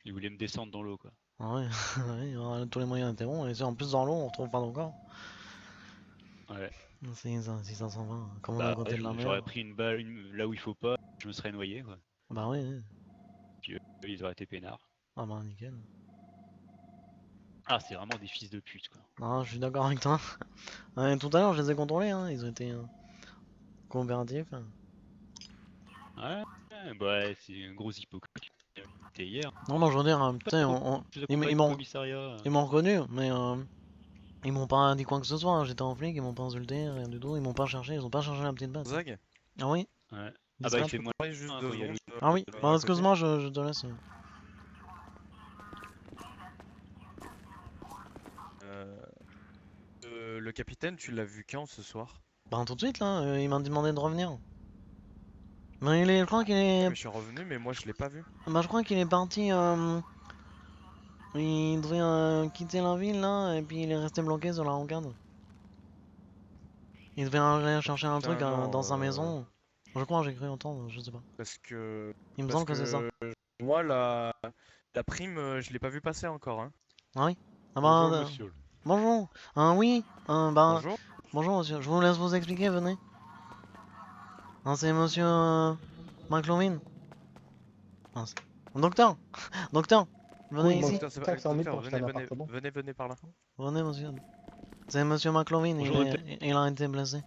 Il voulait me descendre dans l'eau, quoi. Ah ouais, ouais, on a tous les moyens d'interrompre. Et si en plus dans l'eau, on retrouve pas encore. Ouais. C'est ça, 620, comme on est à Bah, côté de la mer. j'aurais pris une balle là où il faut pas, je me serais noyé, quoi. Bah oui, oui. Puis eux, ils auraient été peinards. Ah bah nickel. Ah, c'est vraiment des fils de pute, quoi. Non, je suis d'accord avec toi. Ouais, tout à l'heure, je les ai contrôlés, hein. Ils ont été coopératifs. Ouais, bah, c'est un gros hypocrite. C'était hier. Non, non, je veux dire, Pas putain, je les accompagne au commissariat. ils m'ont reconnu, mais ils m'ont pas dit quoi que ce soit, hein. J'étais en flic, ils m'ont pas insulté, rien du tout. Ils m'ont pas cherché, ils ont pas cherché la petite bête. Zag, Ah oui, Ouais. Ah bah, il discrète. fait moins pareil juste hein, deux quand il y a secondes, Louis. Ah oui, je bah à côté. excuse-moi, je te laisse. Euh, le capitaine, tu l'as vu quand ce soir? Bah tout de suite, là, il m'a demandé de revenir. Mais je crois qu'il Oui, est... mais je suis revenu, mais moi je l'ai pas vu. Bah je crois qu'il est parti... Il devait quitter la ville, là, et puis il est resté bloqué sur la rocade. Il devait aller chercher un truc Putain, non, dans sa maison. Je crois, j'ai cru entendre, je sais pas. parce que Il me parce semble que c'est ça. que moi la prime, je l'ai pas vu passer encore, hein. Ah oui? Ah bah... Bonjour, monsieur. bonjour. Oui. Bah... Bonjour. Bonjour monsieur, je vous laisse vous expliquer, venez. C'est monsieur... McLovin. Docteur. Docteur. Oui, Venez mon ici. Docteur, ça, c'est ennuyeux docteur, pour acheter venez, un venez, appartement. venez, venez par là. Venez monsieur. C'est monsieur McLovin, Bonjour, docteur. il a été blessé.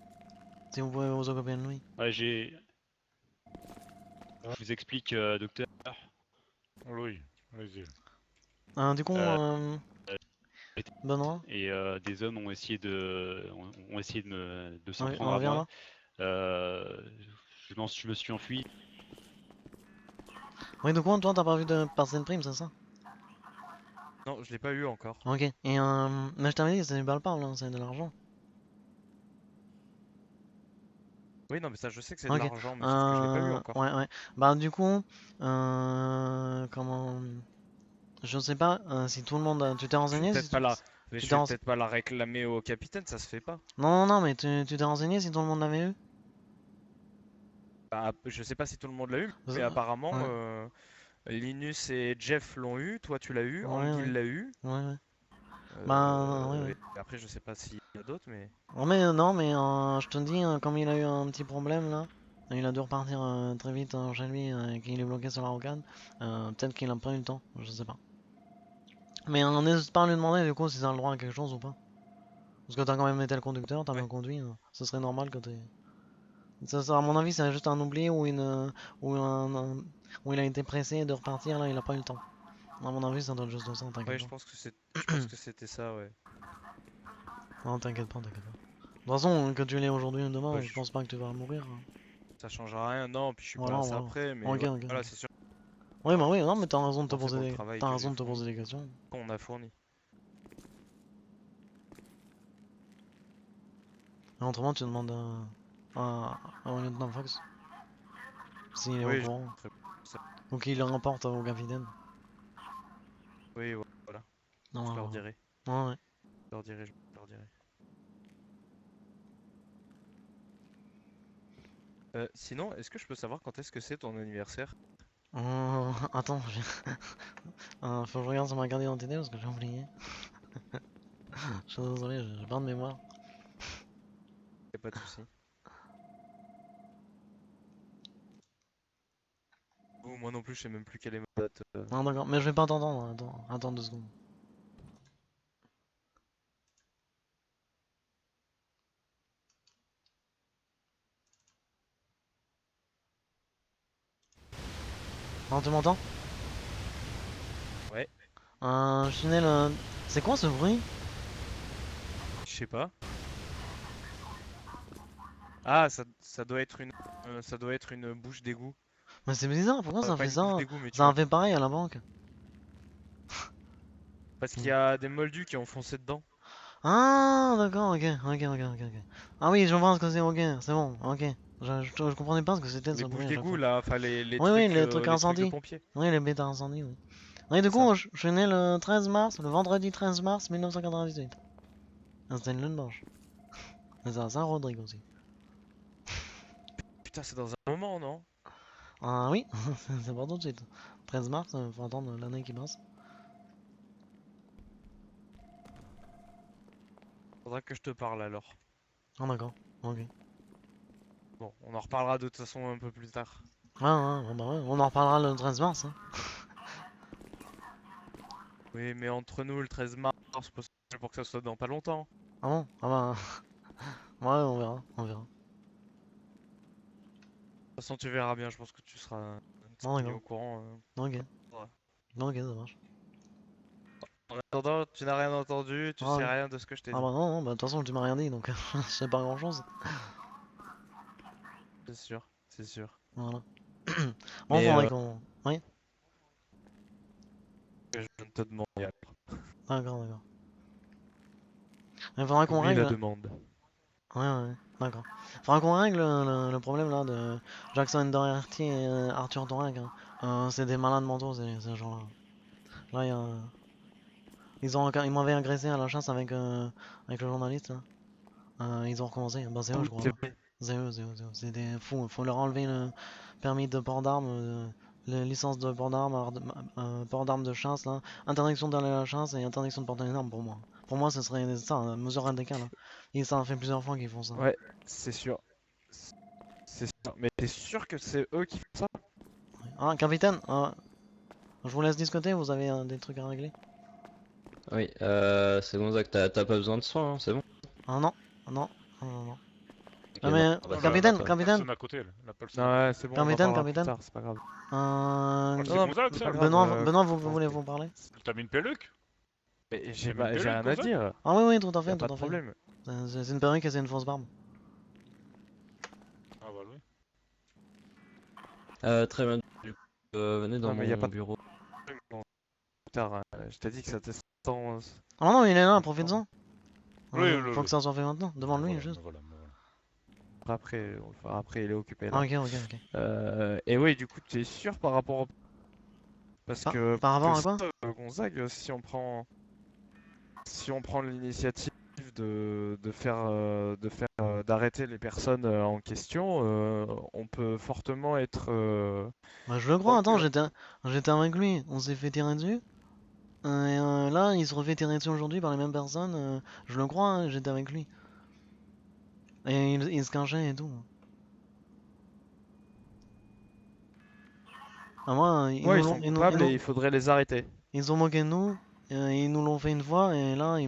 Si vous pouvez vous occuper de lui. Ouais, je vous explique, docteur. Oui, vas-y. Du coup, Euh, Benoît, et des hommes ont essayé de s'en oui, prendre on à revient moi. là. Euh, je me suis enfui. Oui, du coup, toi, t'as pas vu de passer de prime, c'est ça? Non, je l'ai pas eu encore. Ok. Et mais je t'avais dit, c'est des balles parles, hein, c'est de l'argent. Oui, non, mais ça, je sais que c'est de Ok. l'argent, mais sauf que je l'ai pas eu encore. Ouais, ouais. Bah, du coup, comment... Je sais pas si tout le monde... Tu t'es Je vais renseigné si peut-être pas la, mais tu je t'es vais renseigné... peut-être pas la réclamer au capitaine, ça se fait pas. Non, non, non, mais tu t'es renseigné si tout le monde l'avait eu? Bah, je sais pas si tout le monde l'a eu, mais Ouais, apparemment, ouais, Linus et Jeff l'ont eu, toi tu l'as eu, ouais, Anguille l'a eu. ouais. Bah, ouais, ouais. Et après, je sais pas s'il y a d'autres, mais. Oh, mais non, mais je te dis, comme il a eu un petit problème là, il a dû repartir très vite chez lui et qu'il est bloqué sur la rocade, peut-être qu'il a pas eu le temps, je sais pas. Mais n'hésite pas à lui demander du coup si t'as le droit à quelque chose ou pas. Parce que t'as quand même été le conducteur, t'as Ouais. bien conduit, ce serait normal que t'aies... À mon avis, c'est juste un oubli ou où il a été pressé de repartir là, il a pas eu le temps. À mon avis, ça doit être juste ça, t'inquiète Ouais, pas. je pense que c'était ça, ouais. Non, t'inquiète pas, t'inquiète pas. De toute façon, que tu l'aies aujourd'hui ou demain, Ouais, je pense pas que tu vas mourir, hein. ça changera rien, non, puis je suis pas Voilà, là ça voilà. après, mais Ok, ok, voilà, ok. c'est sûr Oui, bah oui, non, mais t'as raison de te penser poser pour le travail t'as que raison j'ai de te fourni, poser des questions. qu'on a fourni. Et autrement, tu demandes à lieutenant Fox s'il est au Oui, courant. ferai ça. Ou qu'il le rapporte au capitaine. Oui, voilà, Non, je ouais, leur dirai. ouais. Ouais. Je leur dirai. Sinon, est-ce que je peux savoir quand est-ce que c'est ton anniversaire? Attends, faut que je regarde sur ma carte d'identité parce que j'ai oublié. Je suis désolé, j'ai pas de mémoire. Y a pas de souci. Ou moi non plus, je sais même plus quelle est ma date. Non, d'accord, mais je vais pas t'entendre, attends 2 secondes. Non, tu m'entends? Ouais, Je suis né le... C'est quoi ce bruit? je sais pas. Ah, ça doit être une bouche d'égout. Mais c'est bizarre, pourquoi ça Pas fait une bouche ça? d'égout, mais tu Ça a vois. fait pareil à la banque. Parce qu'il Hmm. y a des moldus qui ont foncé dedans. Ah, d'accord, ok. Ah oui, je vois ce que c'est, ok, c'est bon, ok. Je comprenais pas ce que c'était Les ce bouches bruit à chaque d'égout fois. là, enfin Oui, oui, les trucs les trucs de incendies. pompiers. Oui, les bêtes incendies, oui. Oui, du C'est ça. coup, je suis né le 13 mars, le vendredi 13 mars 1998. Ah, c'était une lune blanche. Mais ça, Saint-Rodrigue aussi. Putain, c'est dans un moment, non? Ah oui, c'est pas tout de suite. 13 mars, faut attendre l'année qui passe. Faudra que je te parle alors. Ah d'accord, ok. Bon, on en reparlera de toute façon un peu plus tard. Bah ouais, on en reparlera le 13 mars. Hein. Oui, mais entre nous, le 13 mars, possible pour que ça soit dans pas longtemps. Ah bon? Ah bah... Ouais, on verra, on verra. De toute façon, tu verras bien, je pense que tu seras Non, tenu d'accord. au courant. Ok, Ouais. ok, ça marche. En attendant, tu n'as rien entendu, tu Ah sais ouais. rien de ce que je t'ai Ah dit. bah non, non, bah de toute façon tu m'as rien dit, donc je sais pas grand chose. C'est sûr, c'est sûr. Voilà. Bon, Mais faudrait qu'on... Oui, je viens de te demander. d'accord, d'accord. Il faudra qu'on Oublie la règle... demande. Ouais, ouais, d'accord. Faudra qu'on règle le problème là de Jackson Doherty et Arthur Dorak. Hein. C'est des malades mentaux ces gens-là. Là, il y a... Ils m'avaient agressé à la chasse avec le journaliste là. Ils ont recommencé. Bah c'est eux Oui, je crois. c'est Hein. vrai. C'est eux. C'est des fous. Faut leur enlever le permis de port d'armes, la licence de port d'armes, port d'armes de chasse là. Interdiction d'aller à la chasse et interdiction de porter une arme pour moi. Pour moi ce serait ça, mesure radicale. Hein. Et ça en fait plusieurs fois qu'ils font ça. Ouais, c'est sûr. C'est sûr. Mais t'es sûr que c'est eux qui font ça? Ah, capitaine, je vous laisse discuter, vous avez des trucs à régler? Oui, c'est bon, Zach, t'as pas besoin de soins, hein, c'est bon. Ah non, non, non. Ok, Ah, non, mais, bah Non, ça va, capitaine, ça va. la capitaine, personne à côté, là. La personne Non, à côté. ouais, c'est bon, on en capitaine, parlera plus capitaine. tard, c'est pas grave. Ah, Euh, c'est Non, Gonzague, c'est ça? pas grave. Benoît, vous Ah, voulez ok. vous parler? T'as mis une perruque? Mais T'as mis une j'ai perruque, rien à Gonzague? dire. Ah oui, tout à Y a fait, pas tout de à fait. problème. C'est une perruque et c'est une fausse barbe. Ah, bah oui. Très bien, du coup, venez dans Non, mais y a pas mon de bureau. problème. Bon, plus tard, je t'ai dit que ça te sans. Ah non, il est là, sans- profite-en. Oui, oui, Faut oui. que ça soit fait maintenant, devant Me lui, voilà, me juste. voilà, me voilà. Après, on le fera après, il est occupé Ah là. ok, ok. Et oui, du coup, tu es sûr par rapport au... Parce que, Par rapport à ça, quoi? Gonzague, si on prend l'initiative d'arrêter les personnes en question, on peut fortement être Bah je le crois, attends, j'étais avec lui, on s'est fait tirer dessus. Et là, il se refait tirer dessus aujourd'hui par les mêmes personnes. Je le crois, hein, j'étais avec lui. Et il se cachait et tout. Ah moi, ouais, ils sont coupables et il faudrait les arrêter. ils ont moqué de nous, ils nous l'ont fait une fois, et là,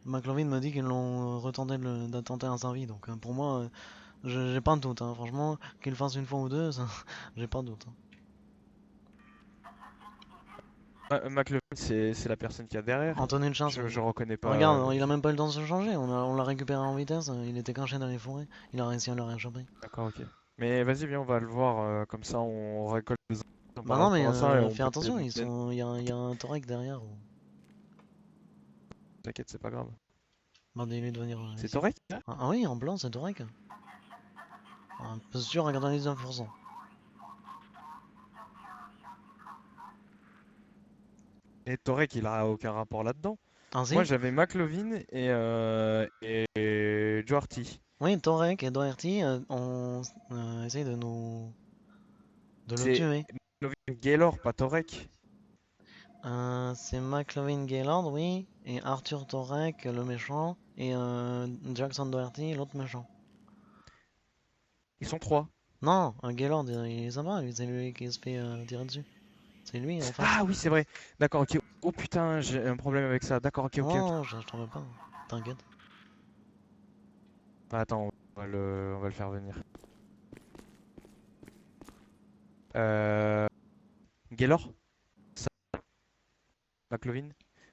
McLovin me dit qu'ils l'ont retenté d'attenter à sa vie. Donc pour moi, j'ai pas de doute, hein. Franchement, qu'ils le fassent une fois ou deux, ça, j'ai pas de doute. Hein. McLevin, c'est la personne qui a derrière. Anthony de chasse, Je reconnais pas. regarde, il a même pas eu le temps de se changer, on l'a récupéré en vitesse, il était caché dans les forêts, il a réussi à le rééchapper. D'accord, ok. Mais vas-y, viens, on va le voir. Comme ça, on récolte des informations Bah par non, mais rapport à ça et on fais peut attention, il y a un Torek derrière. T'inquiète, c'est pas grave. Bah dis-lui de venir C'est ici. Torek? Ah oui, en blanc, c'est Torek. Un peu sûr à 99%. Et Torek, il a aucun rapport là-dedans. Ah si? Moi, j'avais McLovin et Duarty. Oui, Torek et Doherty ont essayé de le C'est tuer. McLovin Gaylor, pas Torek. C'est McLovin Gaylord, oui, et Arthur Torek, le méchant, et Jackson Doherty, l'autre méchant. Ils sont trois. Non, Gaylord, il est sympa, lui, c'est lui qui se fait tirer dessus. C'est lui en face. Ah oui, c'est vrai. D'accord, ok. Oh putain, j'ai un problème avec ça. D'accord, ok, ok, ok. Non, je t'en veux pas, t'inquiète. Ah, attends, on va le faire venir. Euh... Gaylor? Ça... McLovin?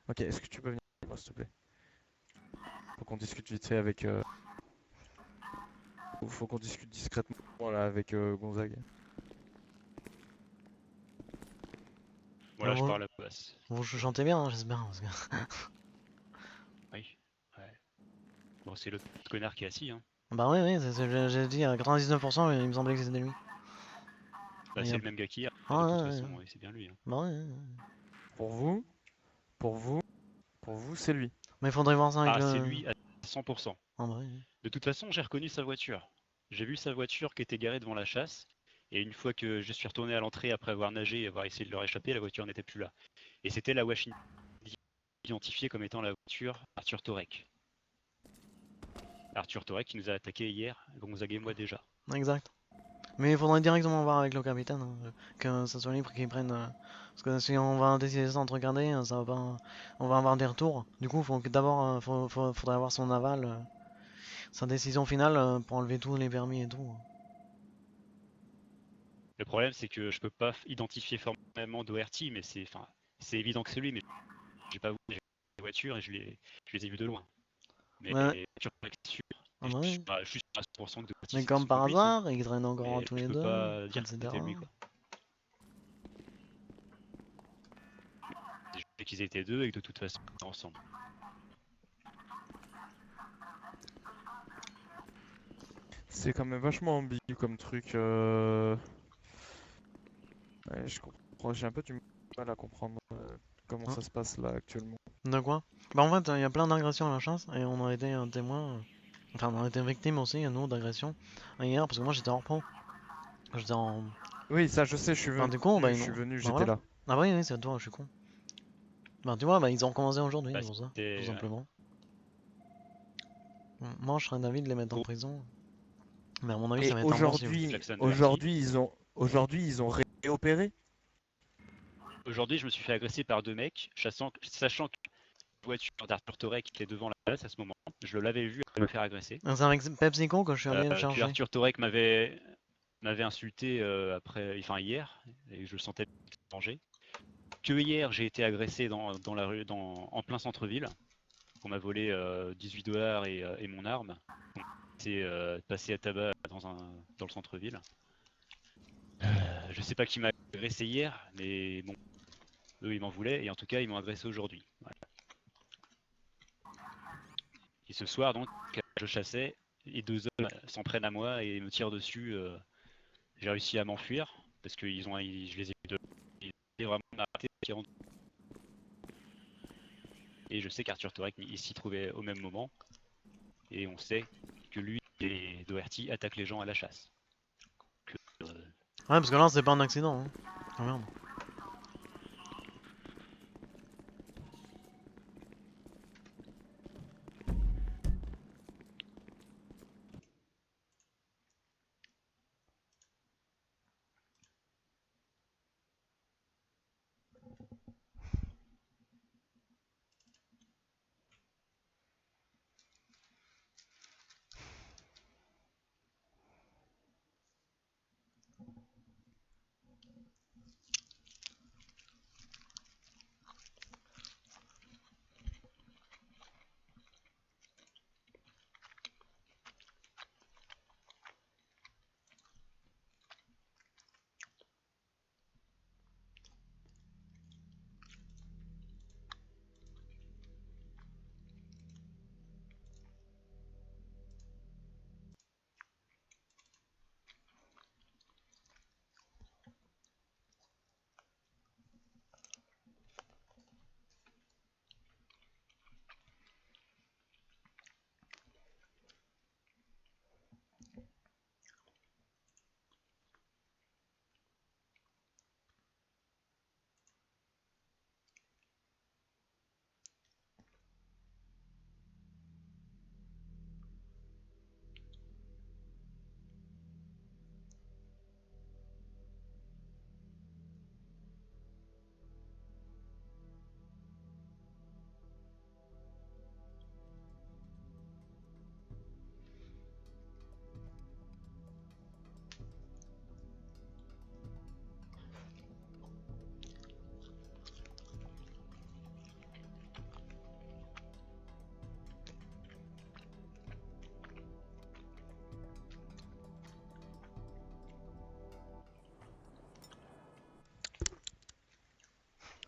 Ok, est-ce que tu peux venir, s'il te plaît? Faut qu'on discute vite fait avec... Faut qu'on discute discrètement là avec Gonzague. Voilà, je vous, parle à la place. vous chantez bien, hein, j'espère, parce que... Oui. Ouais. Bon, c'est l'autre connard qui est assis, hein. Bah oui, j'ai dit à 99%, il me semblait que c'était lui. Bah, Il y c'est a- le même gars qu'hier, Ah de toute ouais, façon, et c'est bien lui, hein. bah ouais. Pour vous, pour vous, pour vous, c'est lui. Mais il faudrait voir ça avec Ah, c'est le... lui à 100%. Ah bah oui. De toute façon, j'ai reconnu sa voiture. J'ai vu sa voiture qui était garée devant la chasse, Et une fois que je suis retourné à l'entrée après avoir nagé et avoir essayé de leur échapper, la voiture n'était plus là. Et c'était la Washington identifiée comme étant la voiture Arthur Torek. Arthur Torek qui nous a attaqué hier, Gonzague et moi déjà. Exact. Mais il faudrait directement voir avec le capitaine, hein, que ça soit libre qu'il prenne. Parce que si on va décider sans te regarder, ça va pas. On va avoir des retours. Du coup, faut que d'abord, faudrait avoir son aval, sa décision finale pour enlever tous les permis et tout. Le problème, c'est que je peux pas identifier formellement Doherty, mais c'est évident que c'est lui, mais j'ai pas vu les voitures et je les ai vus de loin. Mais Ouais. Arthur Torek, c'est sûr. Ah Et bah oui. je suis sûr à 100% que Doherty, Mais c'est comme par sûrement lui, ça. hasard, ils traînent encore Mais tous je les peux deux, pas dire que etc. c'était lui, quoi. Je sais qu'ils étaient deux et que de toute façon, ils étaient ensemble. C'est quand même vachement ambigu comme truc. Ouais, je comprends. J'ai un peu du mal à comprendre comment Hein? ça se passe là actuellement. De quoi? Bah en fait, il y a plein d'agressions à la chasse et on a été un témoin. Enfin, on a été victime aussi, nous, d'agressions hier parce que moi j'étais hors pro. J'étais en. Oui, ça je sais, Enfin, du coup, bah, je suis venu, bah j'étais voilà. là. Ah bah oui, oui, c'est toi, je suis con. Bah tu vois, bah ils ont commencé aujourd'hui, Bah, c'est pour ça, tout c'était simplement. Moi, je serais d'avis de les mettre en gros prison. Mais à mon avis, ça Et va être impossible. Jackson Doherty. aujourd'hui ils ont réopéré? Aujourd'hui, je me suis fait agresser par deux mecs, sachant que la voiture d'Arthur Torek était devant la place à ce moment. Je l'avais vu me faire agresser. C'est avec PepsiCo que je suis allé le Puis chercher. Arthur Torek m'avait insulté hier, et je sentais danger. Que hier, j'ai été agressé dans la rue, en plein centre-ville. On m'a volé 18 $ et mon arme. C'est passé à tabac dans le centre-ville. Je sais pas qui m'a agressé hier, mais bon, eux ils m'en voulaient et en tout cas ils m'ont agressé aujourd'hui. Voilà. Et ce soir donc, je chassais et deux hommes s'en prennent à moi et me tirent dessus. J'ai réussi à m'enfuir parce que je les ai vus ils étaient vraiment arrêtés. Et je sais qu'Arthur Torek il s'y trouvait au même moment et on sait que lui et Doherty attaquent les gens à la chasse. Que, Ouais, parce que là, c'est pas un accident. Hein. Ah merde.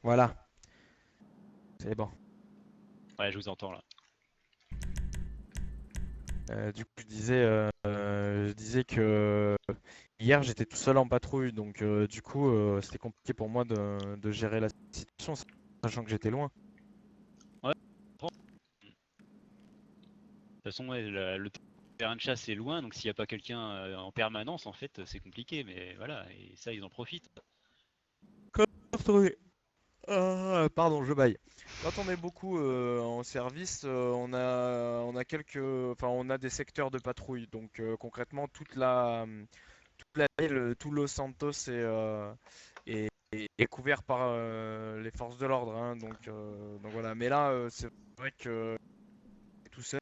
Voilà, c'est bon. Ouais, je vous entends là. Du coup, je disais que hier j'étais tout seul en patrouille, donc du coup c'était compliqué pour moi de gérer la situation, sachant que j'étais loin. Ouais. De toute façon, ouais, le terrain de chasse est loin, donc s'il n'y a pas quelqu'un en permanence, en fait, c'est compliqué. Mais voilà, et ça, ils en profitent. Pardon, je baille. Quand on est beaucoup en service, on a quelques, enfin, on a des secteurs de patrouille. Donc concrètement, toute la ville, tout Los Santos est couvert par les forces de l'ordre, hein. Donc voilà. Mais là, c'est vrai que tout seul.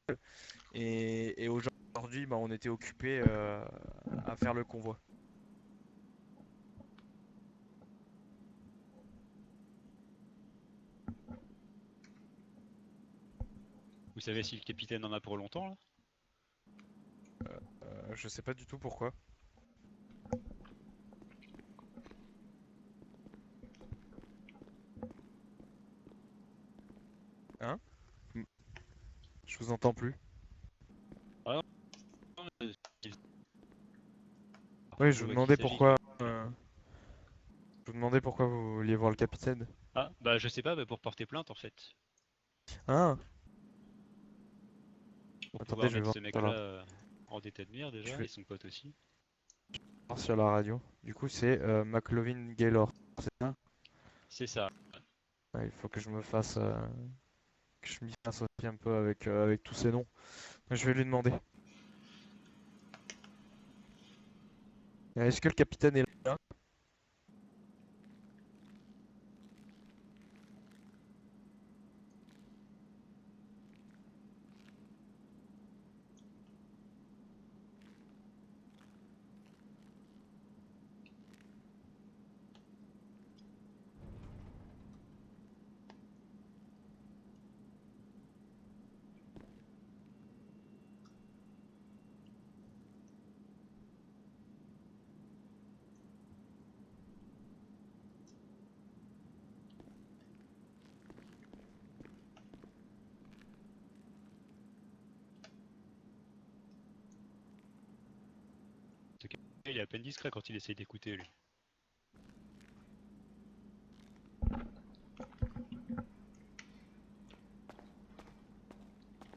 Et aujourd'hui, bah, on était occupé à faire le convoi. Vous savez si le capitaine en a pour longtemps, là? Je sais pas du tout pourquoi. Hein? Je vous entends plus. Ah, non, il- Oui, je je vous vois qu'il demandais s'agit. pourquoi. Je vous demandais pourquoi vous vouliez voir le capitaine. Ah, bah je sais pas, bah, pour porter plainte en fait. Ah, Pour attendez, pouvoir je vais mettre voir ce sur mec-là la, en état de mire je déjà, vais et son pote aussi. voir sur la radio. Du coup, c'est McLovin Gaylor. C'est ça? C'est ça. Ouais, il faut que je me fasse, que je m'y fasse aussi un peu avec tous ces noms. Je vais lui demander. Est-ce que le capitaine est là? Ce gars, il est à peine discret quand il essaie d'écouter lui.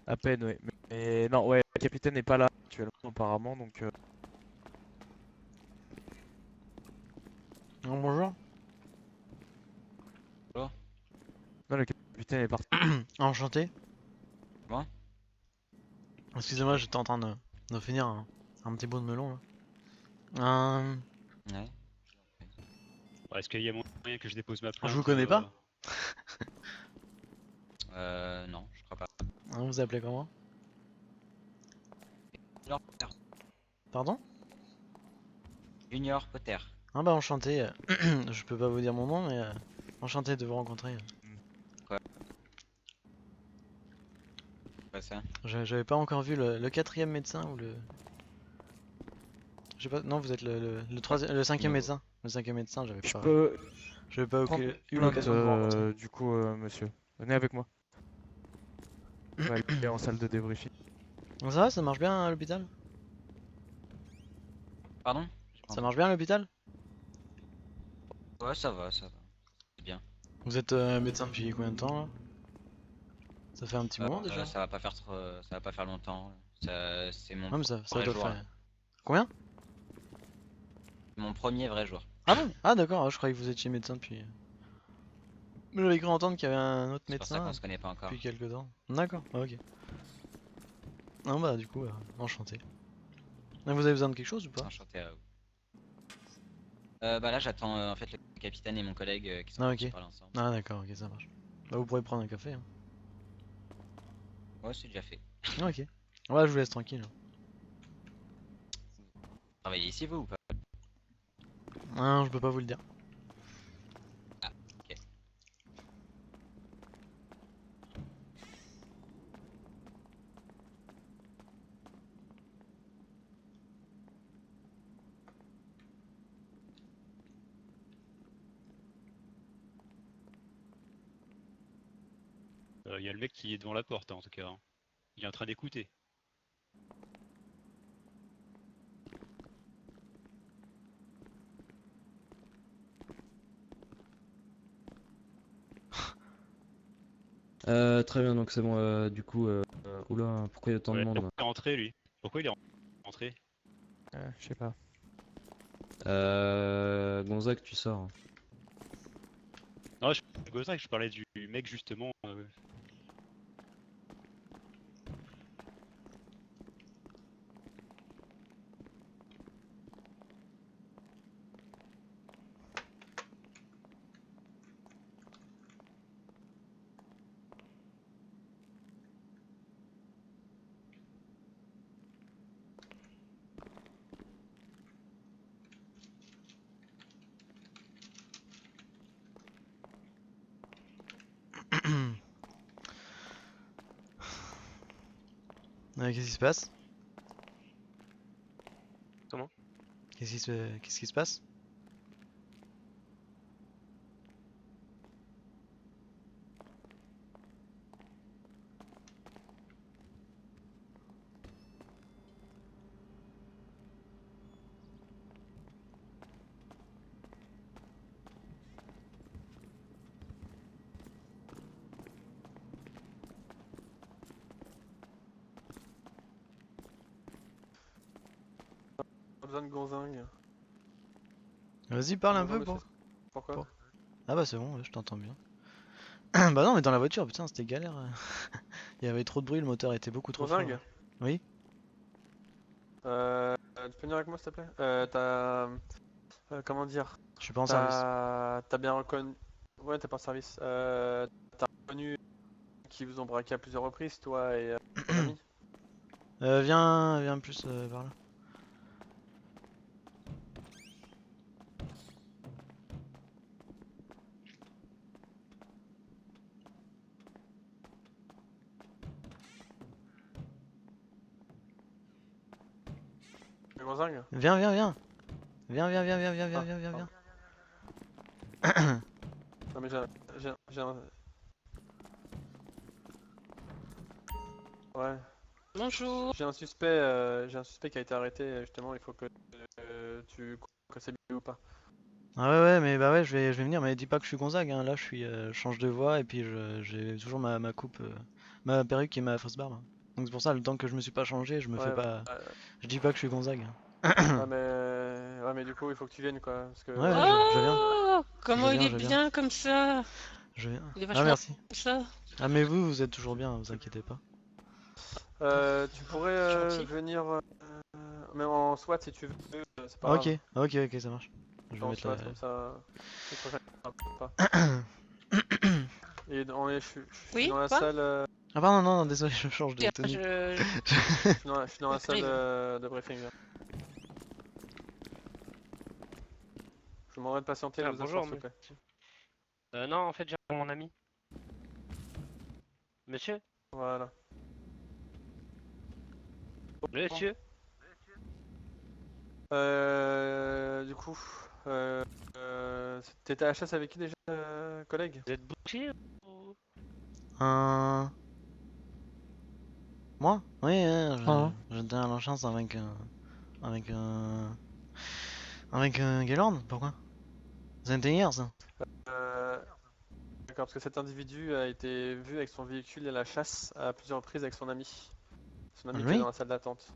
À peine, oui. Mais non, ouais, le capitaine n'est pas là actuellement, apparemment, donc. Bonjour. Non, le capitaine est parti. Enchanté. Moi? Excusez-moi, j'étais en train de finir un petit bout de melon là. Ouais. Bon, est-ce qu'il y a moyen que je dépose ma plainte Je vous connais pas? Non, je crois pas. Hein, vous appelez comment? Junior Potter. Pardon? Junior Potter. Ah bah enchanté. Je peux pas vous dire mon nom, mais enchanté de vous rencontrer. Quoi ça? J'avais pas encore vu le quatrième médecin ou le. Je sais pas. Non, vous êtes le cinquième Nouveau. médecin. Le cinquième médecin, Je peux j'avais pas prendre eu plainte, l'occasion de vous rencontrer. du coup, monsieur. Venez avec moi. On va aller en salle de débriefing. Ça va, ça marche bien à l'hôpital? Pardon? Ça marche bien à l'hôpital? Ouais, ça va, ça va. C'est bien. Vous êtes médecin depuis combien de temps là? Ça fait un petit moment déjà? Ça va pas faire ça va pas faire longtemps. C'est mon Ah mais ça vrai doit jour, faire. là. Combien? Mon premier vrai jour. Ah bon? Ah d'accord, ah, je croyais que vous étiez médecin depuis. Mais j'avais cru entendre qu'il y avait un autre C'est pour ça médecin qu'on se connaît pas encore. depuis quelques temps. D'accord, ah, ok. Non bah du coup, enchanté. Et vous avez besoin de quelque chose ou pas? Enchanté à vous. Bah là j'attends en fait le capitaine et mon collègue qui sont Ah partis ok. parler ensemble. Ah d'accord, ok ça marche. Bah vous pourrez prendre un café hein. Ouais, c'est déjà fait. Ah, ok. Ouais, je vous laisse tranquille. Travaillez ici vous ou pas? Ah, je peux pas vous le dire. Ah, ok. Il y a le mec qui est devant la porte, hein, en tout cas, hein. Il est en train d'écouter. Très bien, donc c'est bon. Du coup, oula, pourquoi il y a autant de Ouais, monde là? il est rentré lui. Pourquoi il est rentré? Je sais pas. Gonzague, tu sors. Non, je Gozak, je parlais du mec justement. Qu'est-ce qui se passe? Comment? Qu'est-ce qui se passe? Pas besoin de gonzingue. Vas-y, parle un Bonjour, peu monsieur. pour. Pourquoi? Pour- Ah bah c'est bon, ouais, je t'entends bien. Bah non, mais dans la voiture, putain, c'était galère. Il y avait trop de bruit, le moteur était beaucoup trop fort. Gonzingue? Oui? Tu peux venir avec moi s'il te plaît? Comment dire? Je suis pas en service. T'as bien reconnu. Ouais, t'es pas en service. T'as reconnu qui vous ont braqué à plusieurs reprises, toi et ton ami? Viens plus par là. Le gonzingue? Viens, viens, viens. Viens, viens, viens, viens, viens, viens, Ah, viens, viens, viens. Non mais j'ai un... Ouais. Bonjour. J'ai un suspect qui a été arrêté, justement, il faut que tu que c'est lui ou pas. Ah ouais, ouais, mais bah ouais, je vais venir, mais dis pas que je suis Gonzague, hein. Là, je change de voix et puis j'ai toujours ma coupe, ma perruque et ma fausse barbe. Donc c'est pour ça, le temps que je me suis pas changé, je me fais Ouais, pas. euh, Je dis pas que je suis Gonzague. ouais, mais du coup, il faut que tu viennes, quoi, parce que... Ouais, ouais, je viens. Oh, comment il est je viens. bien comme ça. Je viens. Il est Ah, vachement merci. comme ça. Ah, mais vous êtes toujours bien, vous inquiétez pas. Tu pourrais Gentil. venir, même en SWAT si tu veux, c'est pas Ok, grave. ok, ok, ça marche. Je vais En mettre SWAT, la. comme ça, c'est prochain, pas. Et je suis Oui, dans la quoi? salle, Ah, pardon, non, non, désolé, je change de Je... tenue. je suis dans la salle J'arrive. de briefing. Là. Je vous demanderai de patienter Ah, vous bonjour, asseoir, s'il vous plaît. Non, en fait, j'ai mon ami. Monsieur? Voilà. Monsieur? Du coup, t'étais à la chasse avec qui déjà, collègue? Vous êtes bouché ou... Un. Moi? Oui, Ah. j'étais à la chance avec. Avec. Avec Gaylord, pourquoi? C'était hier ça. D'accord, parce que cet individu a été vu avec son véhicule à la chasse à plusieurs reprises avec son ami. Son ami qui est Lui? dans la salle d'attente.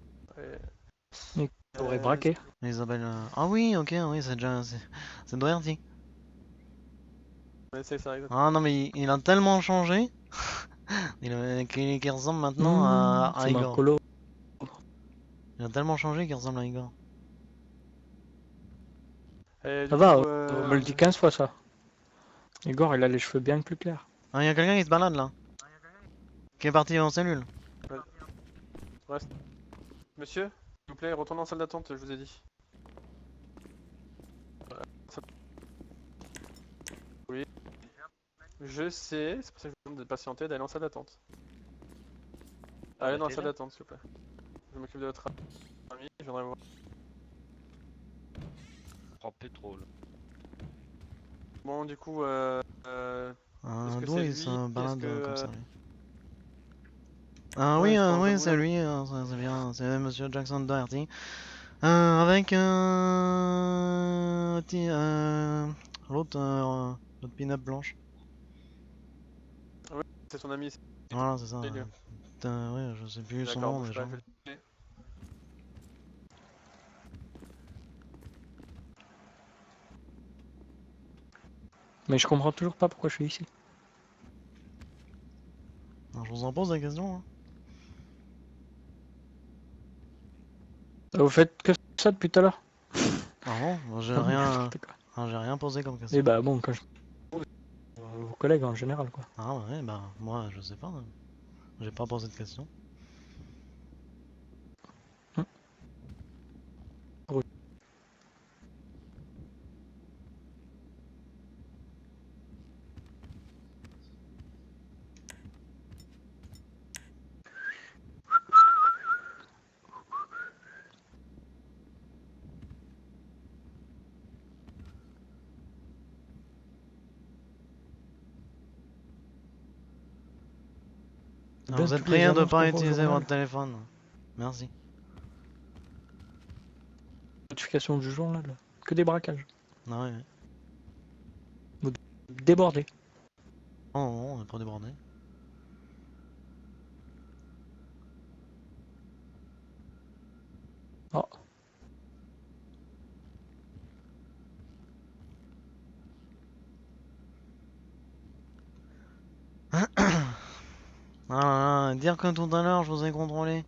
Il aurait Euh, braqué. Isabelle. Ah oui, ok, oui, c'est déjà. C'est Doherty. Ouais, c'est ça, exactement. Ah non, mais il a tellement changé. Qu'il ressemble maintenant à C'est ma Igor. colo. Il a tellement changé qu'il ressemble à Igor. Et Ça du va, coup, on me le dit 15 fois ça. Igor, il a les cheveux bien plus clairs. Ah, il y a quelqu'un qui se balade là. Qui est parti en cellule. Monsieur, s'il vous plaît, retournez en salle d'attente, je vous ai dit. Oui. Je sais, c'est pour ça que je vous demande de patienter, d'aller en salle d'attente. Allez dans la salle d'attente, s'il vous plaît. Je m'occupe de votre ami, je viendrai vous voir. Oh, pétrole. Bon, du coup, que D'où c'est il lui? se balade Est-ce que, comme ça lui? Ah ouais, oui, je pense à oui, vous, c'est là. lui, c'est bien, c'est Monsieur Jackson Doherty. Avec l'autre pin-up blanche. C'est son ami, Voilà, c'est ça. c'est lui. Putain, ouais, je sais plus son D'accord, nom bouge déjà. pas, je vais le Mais je comprends toujours pas pourquoi je suis ici. Alors, je vous en pose la question. Hein. Vous faites que ça depuis tout à l'heure? Ah bon, moi, j'ai Ah, rien, n'importe quoi. j'ai rien posé comme Et question. bah bon, quand je... vos collègues en général quoi. Ah ouais, bah moi je sais pas. Hein. J'ai pas posé de question. Bien Vous êtes toutes les prié de annonces pas qu'on voit au utiliser journal. votre téléphone. Merci. Notification du journal. Que des braquages. Ah ouais. Débordé. Oh non, on est pas débordé. Oh. Ah, dire que tout à l'heure je vous ai contrôlé.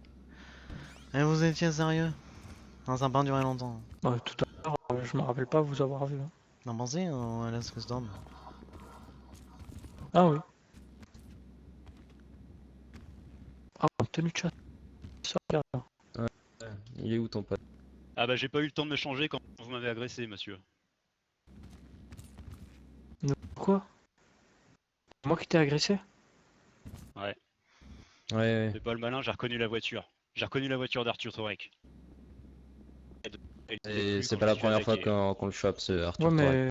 Et vous étiez sérieux? Non, ça n'a pas duré longtemps. Tout à l'heure, je me rappelle pas vous avoir vu. Hein. T'en pensez au LS Custom? Ah oui. Ah, tenue de chasse. Ça, regarde. Il est où ton pote? Ah bah j'ai pas eu le temps de me changer quand vous m'avez agressé, monsieur. Quoi? C'est moi qui t'ai agressé? Ouais. Ouais. C'est pas le malin, j'ai reconnu la voiture. J'ai reconnu la voiture d'Arthur Torek. Et c'est pas la première fois qu'on le chope, ce Arthur. Ouais, mais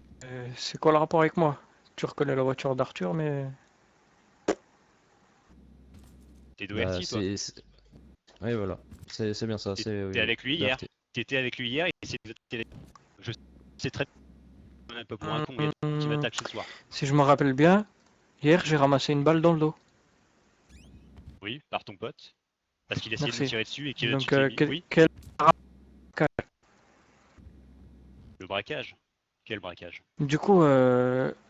c'est quoi le rapport avec moi? Tu reconnais la voiture d'Arthur, mais. T'es d'ORT, toi. Oui, voilà. C'est bien ça. T'es avec lui hier. T'étais avec lui hier et je sais très bien un peu pour un con qui m'attaque ce soir. Si je me rappelle bien, hier j'ai ramassé une balle dans le dos. Oui, par ton pote. Parce qu'il essayait de me Merci. tirer dessus et qu'il a Donc, oui. quel... Le braquage. Quel braquage? Du coup, ça On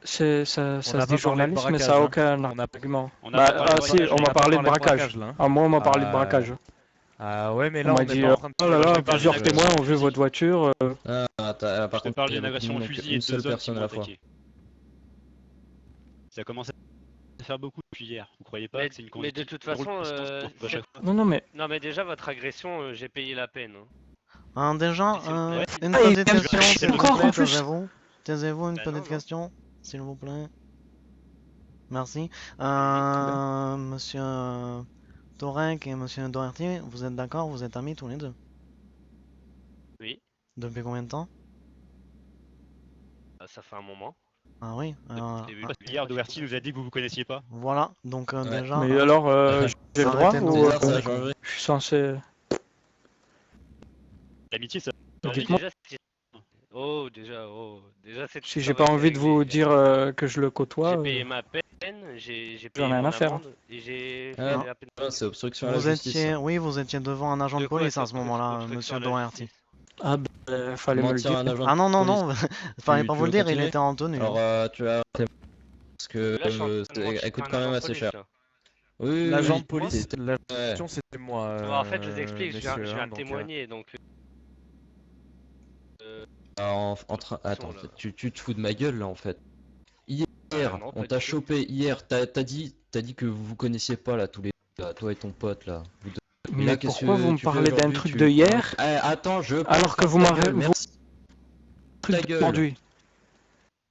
se n'a dit pas parlé de journaliste, mais ça a braquage, aucun On a- argument. On a pas parlé de Si, braquage, on on m'a a pas parlé de parlé de braquage. braquage, là, hein. Ah, moi, on m'a parlé de braquage. Ah ouais, mais On là, on m'a est dit, pas en train de oh là je là, te parle plusieurs d'une témoins agression ont vu votre voiture. Ah, par Je te contre, parle il y d'une avait agression au donc fusil et une de seule deux hommes qui personne m'ont à la fois. attaqué. Ça commence à faire beaucoup depuis hier. Vous croyez pas Mais, que c'est une mais de conduite toute qui roule façon, à chaque fois? Non, non, mais. non mais déjà votre agression, j'ai payé la peine. Hein. Déjà, Ouais, une Ah, petite il aime question, s'il vous encore, plaît, en plus. taisez-vous. Taisez-vous, une Bah petite non, non. question, s'il vous plaît. Merci. Allez-y. Monsieur Torek et monsieur Doherty, vous êtes d'accord? Vous êtes amis tous les deux? Oui, Depuis combien de temps? ça fait un moment. Ah oui, Parce que hier, Doherty nous a dit que vous vous connaissiez pas. voilà, donc Ouais. déjà, Mais alors, j'ai le droit arrêtez de nous ou Bizarre, ça a raconter. changé. je suis censé. L'amitié, ça. Non, mais Dites-moi. déjà, déjà c'est. Si ça j'ai va pas être envie de vous réglé. dire que je le côtoie, J'ai payé ma peine, j'ai j'en ai payé rien mon à faire. amende et j'ai Ah, fait la peine. Ah, c'est obstruction à la Vous justice. étiez, oui, vous étiez devant un agent de De quoi, police à c'est ce moment-là, obstruction monsieur à la Doherty. justice? Ah, ben, fallait me le Mentir à dire. un agent Ah non, de non, police. non, fallait Tu- pas tu vous le veux dire, il continuer était en tenue. Alors, Hein. tu as. Parce que Là, je suis en train de mentir ça coûte à un quand même agent de assez police, cher. là. Oui, oui, L'agent oui. de police, C'était- la Ouais. question c'était moi. Bon, en fait, je vous explique, je viens messieurs, hein, de donc, témoigner, donc. Attends, là. tu te fous de ma gueule là en fait. Hier, non, on pas t'a du tout. chopé. Hier, t'as dit que vous vous connaissiez pas là tous les deux, là, toi et ton pote là. Vous deux. Et Mais là, qu'est-ce pourquoi que vous me tu fais parlez d'un aujourd'hui truc Tu- de hier Eh, attends, je. alors que ferme vous ta m'avez. gueule, merci. Truc Ta gueule. d'aujourd'hui.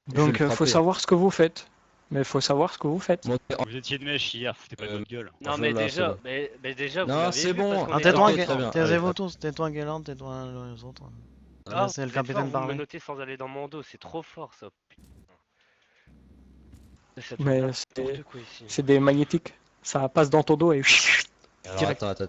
Je Donc, vais le faut frapper. savoir ce que vous faites. Mais faut savoir ce que vous faites. Bon, Vous étiez de mèche hier, foutez pas de votre gueule. Non, je mais là, déjà, c'est bon. mais déjà, vous Non, l'avez c'est vu bon. parce qu'on Ah, est tais-toi, dans- Ok, très bien. taisez-vous Allez, tous, tais-toi Guéland, tais-toi les autres. Ah, Laissez le vous êtes fort, capitaine vous me parler. notez sans aller dans mon dos, c'est trop fort ça. Ça Mais devient n'importe quoi ici. c'est des magnétiques. Ça passe dans ton dos et. Alors, Direct. attends.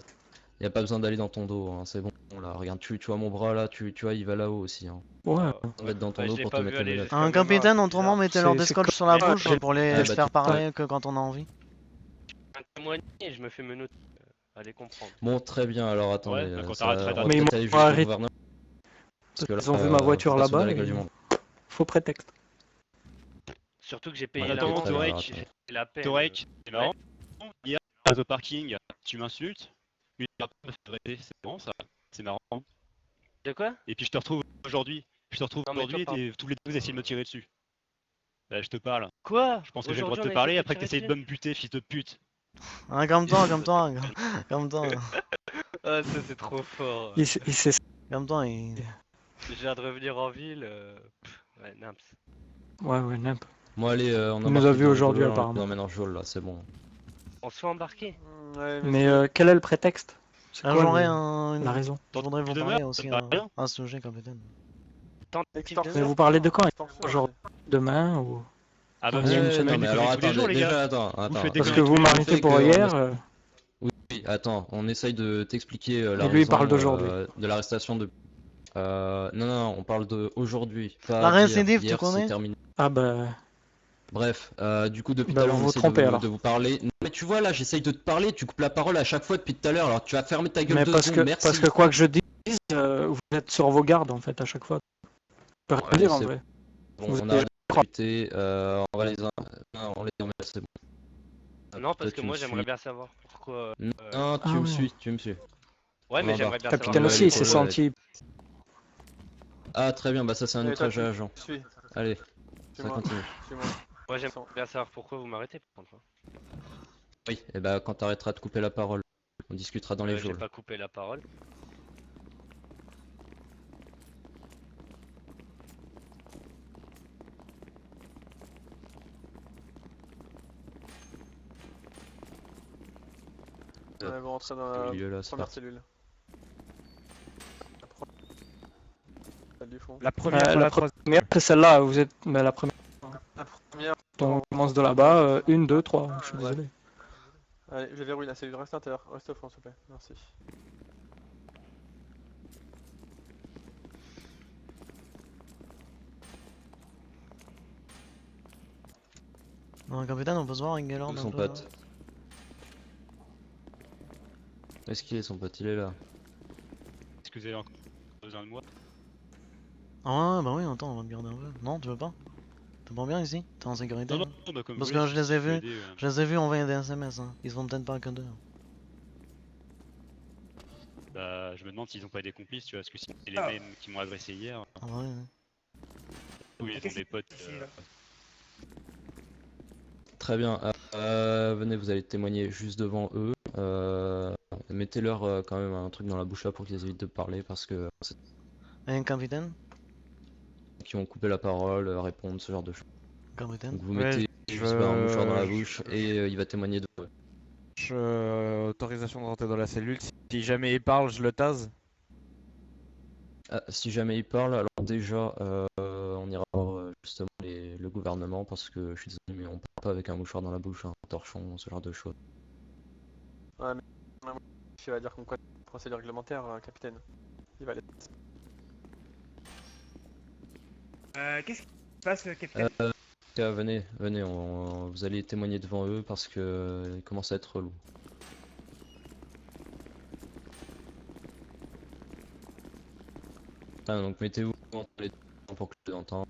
Y a pas besoin d'aller dans ton dos, hein, c'est bon. Là, regarde, tu vois mon bras là, tu vois, il va là-haut aussi. Hein. Ouais. On va être dans ton Bah, je dos l'ai pour pas te vu mettre les aller menottes. jusqu'à Un mes mains, capitaine, c'est autrement, bizarre. mettez-leur des C'est scotch comme- sur la Mais- bouche pour les Ah, bah, faire tu- parler que quand on a envie. Je viens de témoigner et je me fais menotter. Allez comprendre. Bon, très bien, alors attendez. Ouais, bah, quand ça t'arrêteras va de- Mais ils peut-être aller m'ont jusqu'au arrêté. gouvernement. Parce que là, Ils ont vu ma voiture faut pas se là-bas foutre de la et- gueule du monde. Faux prétexte. Surtout que j'ai payé Ouais, la attends, vente, Torek, j'ai fait la peine. Torek, c'est marrant. Hier, au parking, tu m'insultes. Une heure après, je te répète, c'est bon ça. C'est marrant. De quoi? Et puis je te retrouve aujourd'hui. Je te retrouve Non, mais aujourd'hui toi, et tous les deux vous essayez de me tirer dessus. Bah, je te parle. Quoi? Je pense que j'ai le droit de Aujourd'hui, te on a parler essayé de après te que tirer t'essayes de dessus? me buter, fils de pute. Ah, calme-toi, calme-toi, calme-toi. Ah, ça c'est trop fort. Il s'est... Calme-toi, il... Je viens de revenir en ville. Ouais, nimps. Ouais, n'importe. Bon, allez, on Il nous embarque a les vu deux aujourd'hui, rigolos, là, on les apparemment. emmène en geôle, là, c'est bon. On se fait embarquer. Ouais, Mais messieurs. quel est le prétexte? C'est Ah, quoi j'aurais la raison? Je voudrais vous Tu parler demeures, aussi ça te paraît à ce sujet, capitaine. Tentative de Mais Extorsion. vous parlez de quand? Extorsion, Aujourd'hui, demain ou... Ah bah Dans si, une vous semaine. faites Non, mais des alors conneries tous les attends, jours, les gars. déjà, attends, Vous attends. faites des Parce conneries que vous tous les jours. m'arrêtez fait pour qu'on hier. Oui, attends, on essaye de t'expliquer la Et lui, il raison parle d'aujourd'hui. de l'arrestation de... non, on parle d'aujourd'hui, pas La d'hier. récidive, tu Hier, c'est connais? terminé. Ah bah... Bref, du coup, depuis tout Bah, à l'heure, vous on vous essaie trompez, alors. de vous parler. Non, mais tu vois, là, j'essaye de te parler, tu coupes la parole à chaque fois depuis tout à l'heure, alors tu vas fermer ta gueule Mais 2 parce secondes, que, merci. parce que quoi que je dise, vous êtes sur vos gardes, en fait, à chaque fois. Je peux rien Ouais, dire, en c'est vrai. bon, Vous on avez- arrête de discuter, on va non, on les emmène, c'est bon. Non, parce Toi, que tu moi me j'aimerais suis. bien savoir pourquoi. Non, tu Ah me ouais. suis, tu me suis. Ouais, On mais embarque. j'aimerais bien Capitaine savoir. aussi, il s'est senti... Ah, très bien, bah ça c'est un Allez, toi, outrage à agent. Suis. Allez, ça Suis-moi. continue. Suis-moi. Moi j'aimerais bien savoir pourquoi vous m'arrêtez pour une fois. Oui, et bah quand t'arrêteras de couper la parole, on discutera dans les J'ai geôles. pas coupé la parole. Ouais, vous rentrez dans Au la milieu, là, c'est première parti. cellule. Celle du fond. La première ou la la troisième? première, c'est celle-là, vous êtes... Mais la première... La première. Donc, on commence de là-bas, 1, 2, 3, je suis Ouais. désolé. Allez, je verrouille la cellule. Reste à l'intérieur. Reste au fond, s'il te plaît. Merci. Non, capitaine, on peut se voir avec Gaylord Où un son peu, là? pote? Où est-ce qu'il est son pote? Il est là. Est-ce que vous avez encore besoin de moi? Ah ouais, bah oui, attends, on va me garder un peu. Non, tu veux pas? T'es pas bien ici? T'es en sécurité? Non, là non, bah comme Parce vous voulez, que je les ai si vous vus, aider, je les ai vus envoyer des SMS, hein. Ils sont peut-être pas que deux. bah, je me demande s'ils ont pas des complices, tu vois, parce que si c'est les mêmes qui m'ont agressé hier, Ah bah oui, oui. ou ils ont des potes. Très bien, venez, vous allez témoigner juste devant eux. Mettez-leur quand même un truc dans la bouche là pour qu'ils évitent de parler parce que c'est Et un capitaine? eux qui ont coupé la parole, répondre, ce genre de choses. Capitaine? Donc vous Ouais, mettez je juste un mouchoir dans la veux- bouche et il va témoigner de eux. Autorisation de rentrer dans la cellule. Si jamais il parle, je le tase. Ah, si jamais il parle, alors déjà on ira voir justement le gouvernement parce que je suis désolé mais on parle pas avec un mouchoir dans la bouche, un torchon, ce genre de choses. Il va dire comme quoi procédure réglementaire, capitaine. Il va aller. Qu'est-ce qui se passe, capitaine? Venez, vous allez témoigner devant eux parce que il commence à être relou. Ah, donc mettez-vous entre les deux pour que je l'entende.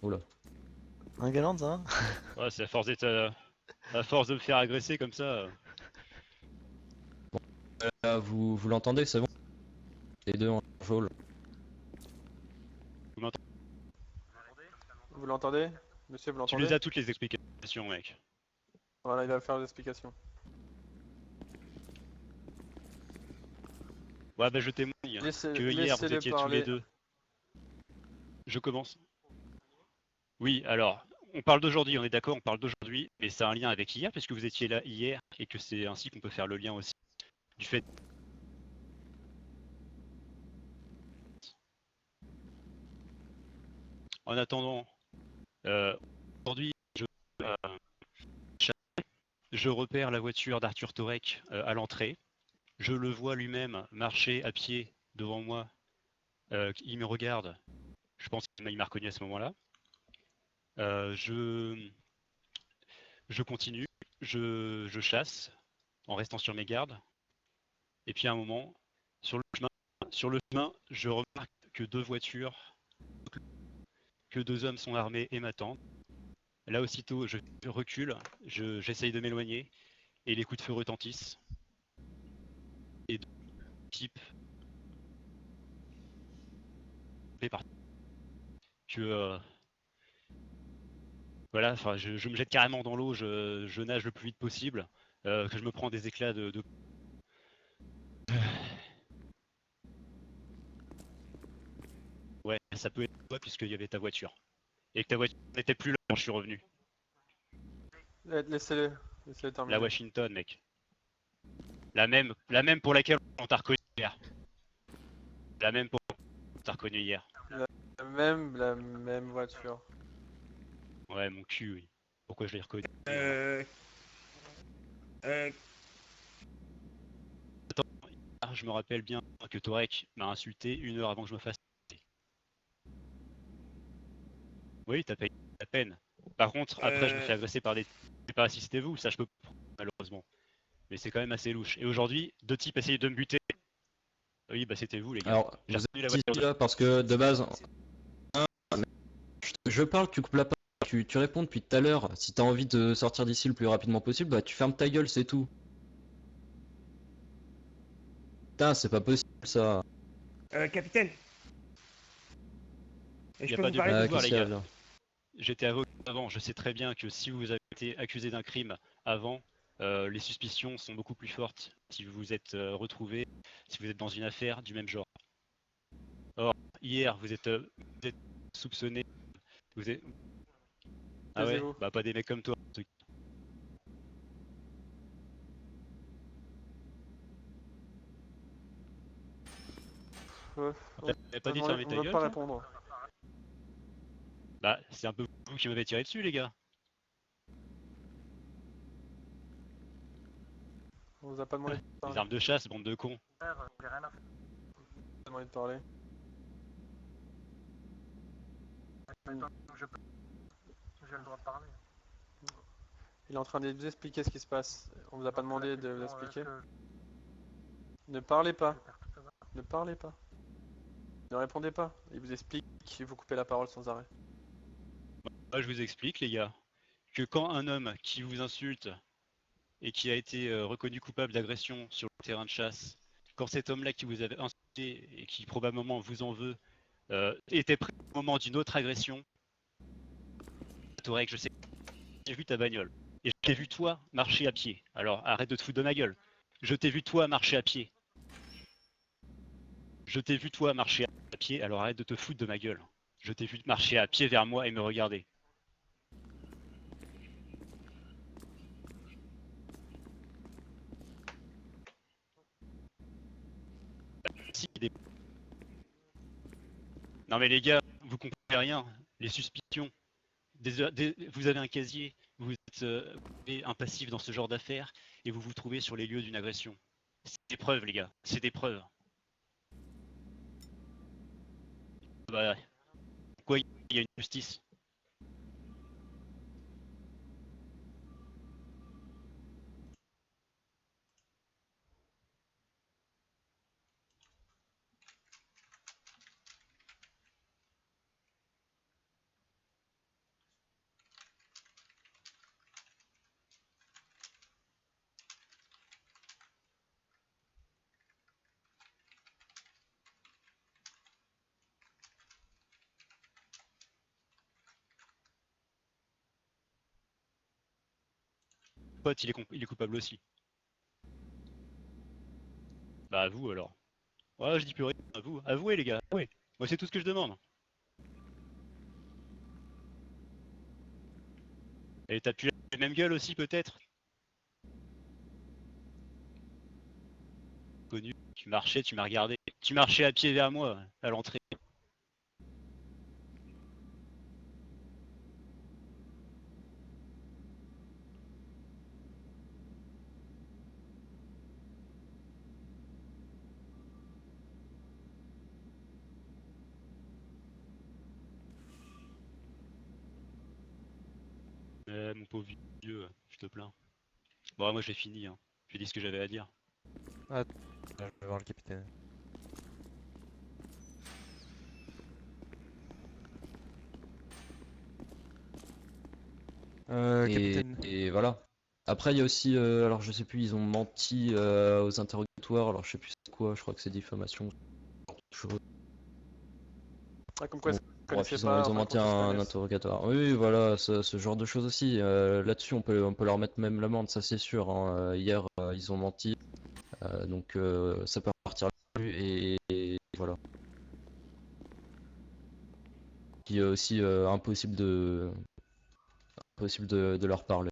Oula. Un Gaylord, ça va? Ouais, c'est à force de me faire agresser comme ça. Vous l'entendez, c'est bon? Les deux en geôle. Vous l'entendez? Monsieur, vous Tu l'entendez? les as toutes les explications, mec. Voilà, il va faire des explications. Ouais, bah je témoigne que hier vous Laissez-le étiez tous parler. les deux. Je commence. Oui, alors, on parle d'aujourd'hui, on est d'accord, on parle d'aujourd'hui, mais ça a un lien avec hier, puisque vous étiez là hier, et que c'est ainsi qu'on peut faire le lien aussi du fait. En attendant, aujourd'hui, euh, je repère la voiture d'Arthur Torek à l'entrée. Je le vois lui-même marcher à pied devant moi. Il me regarde. Je pense qu'il m'a reconnu à ce moment-là. Je continue. Je chasse en restant sur mes gardes. Et puis à un moment, sur le chemin, je remarque que 2 voitures, que 2 hommes sont armés et m'attendent. Là aussitôt je recule, j'essaye de m'éloigner et les coups de feu retentissent. Et 2 types par que voilà, enfin je me jette carrément dans l'eau, je nage le plus vite possible, que je me prends des éclats de... Ouais, ça peut être toi puisqu'il y avait ta voiture. Et que ta voiture n'était plus là quand je suis revenu. Laissez-les terminer. La Washington, mec. La même pour laquelle on t'a reconnu hier. La même pour laquelle on t'a reconnu hier. La même voiture. Ouais, mon cul, oui. Pourquoi je l'ai reconnu? Ah, je me rappelle bien que Torek m'a insulté 1 heure avant que je me fasse insulter. Oui, t'as payé la peine. Par contre, après, je me fais agresser par des... Je sais pas si c'était vous, ça je peux pas, malheureusement. Mais c'est quand même assez louche. Et aujourd'hui, 2 types essayaient de me buter. Oui, bah c'était vous, les gars. Alors, J'ai vous reconnu la êtes ici, voiture. là parce que de base, je parle, tu coupes la parole, tu réponds depuis tout à l'heure. Si t'as envie de sortir d'ici le plus rapidement possible, bah tu fermes ta gueule, c'est tout. Putain, c'est pas possible ça. Capitaine. Y Je a peux pas vous de parler pouvoir, Qu'est-ce les qu'il y a gars. là? J'étais avocat avant, je sais très bien que si vous avez été accusé d'un crime avant, les suspicions sont beaucoup plus fortes si vous vous êtes retrouvé, si vous êtes dans une affaire du même genre. Or, hier, vous êtes soupçonné, vous êtes... Ah ouais? Taisez-vous. Bah pas des mecs comme toi. T'avais pas dit de fermer On ta veut gueule, pas toi? répondre. Bah, c'est un peu vous qui m'avez tiré dessus, les gars. On vous a pas demandé de Des parler. armes de chasse, bande de cons. On vous a demandé de parler. J'ai le droit de parler. Il est en train de vous expliquer ce qui se passe. On vous a pas demandé de vous expliquer. Ne parlez pas. Ne parlez pas. Ne répondez pas. Il vous explique qu'il vous coupez la parole sans arrêt. Moi, je vous explique, les gars, que quand un homme qui vous insulte et qui a été reconnu coupable d'agression sur le terrain de chasse, quand cet homme-là qui vous avait insulté et qui probablement vous en veut, était prêt au moment d'une autre agression, Torek, je sais que j'ai vu ta bagnole. Et je t'ai vu toi marcher à pied. Alors arrête de te foutre de ma gueule. Je t'ai vu toi marcher à pied. Je t'ai vu toi marcher à pied, alors arrête de te foutre de ma gueule. Je t'ai vu marcher à pied vers moi et me regarder. Si, non mais les gars, vous comprenez rien. Les suspicions. Vous avez un casier, vous êtes un passif dans ce genre d'affaires et vous vous trouvez sur les lieux d'une agression. C'est des preuves, les gars. C'est des preuves. Bah, pourquoi il y a une justice? Pote, il est coupable aussi. Bah à vous alors. Ouais, je dis plus rien. À vous. Avouez les gars. Avouez. Moi c'est tout ce que je demande. Et t'as pu la même gueule aussi peut-être? Connu. Tu marchais, tu m'as regardé. Tu marchais à pied vers moi à l'entrée. Mon pauvre vieux, je te plains. Bon, moi j'ai fini. Hein. J'ai dit ce que j'avais à dire. Ah, je vais voir le capitaine. Capitaine. Et voilà. Après, il y a aussi, alors je sais plus, ils ont menti aux interrogatoires, alors je sais plus c'est quoi, je crois que c'est diffamation. Ah, comme quoi, Bon, ça ne bref, connaissait ils ont, pas, ils ont enfin, menti qu'on à tous se un connaisse. interrogatoire. Oui, oui, voilà, ce genre de choses aussi. Là-dessus, on peut leur mettre même l'amende, ça c'est sûr, hein. Hier, ils ont menti, donc ça peut partir là-dessus, et voilà. Puis aussi impossible de leur parler.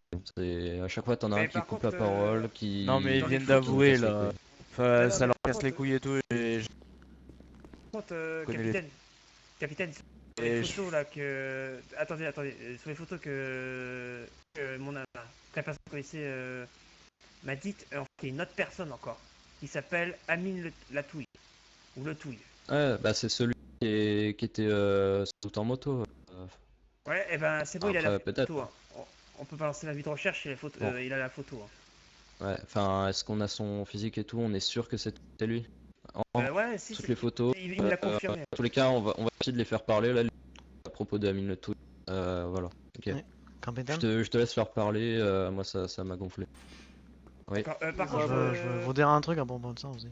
À chaque fois, t'en as un Mais qui par coupe contre, la parole, Non, mais ils dans les viennent photos. qui me d'avouer casse les là. couilles. Enfin, Non, non, ça mais leur par casse les contre, couilles et tout. Et je par contre, connais les. capitaine, sur les Et photos là que. Attendez, sur les photos que la personne que vous connaissez m'a dites, en fait, il y a une autre personne encore, qui s'appelle Amine Latouille, ou Le Touille. Ouais, bah c'est celui qui était tout en moto. Ouais, et ben c'est bon, il a la Après, peut-être. photo. Hein. On peut balancer la vue de recherche, Bon, il a la photo. Hein. ouais, enfin, est-ce qu'on a son physique et tout? On est sûr que c'était lui? En Ouais, si, toutes les photos, il me l'a confirmé. dans tous les cas, on va essayer de les faire parler là, à propos de Amine Le Tout. Voilà, ok. Oui. Capitaine? Je te laisse faire parler, moi ça m'a gonflé. Oui. D'accord, par Je contre, veux, je veux vous dire un truc à propos de ça aussi.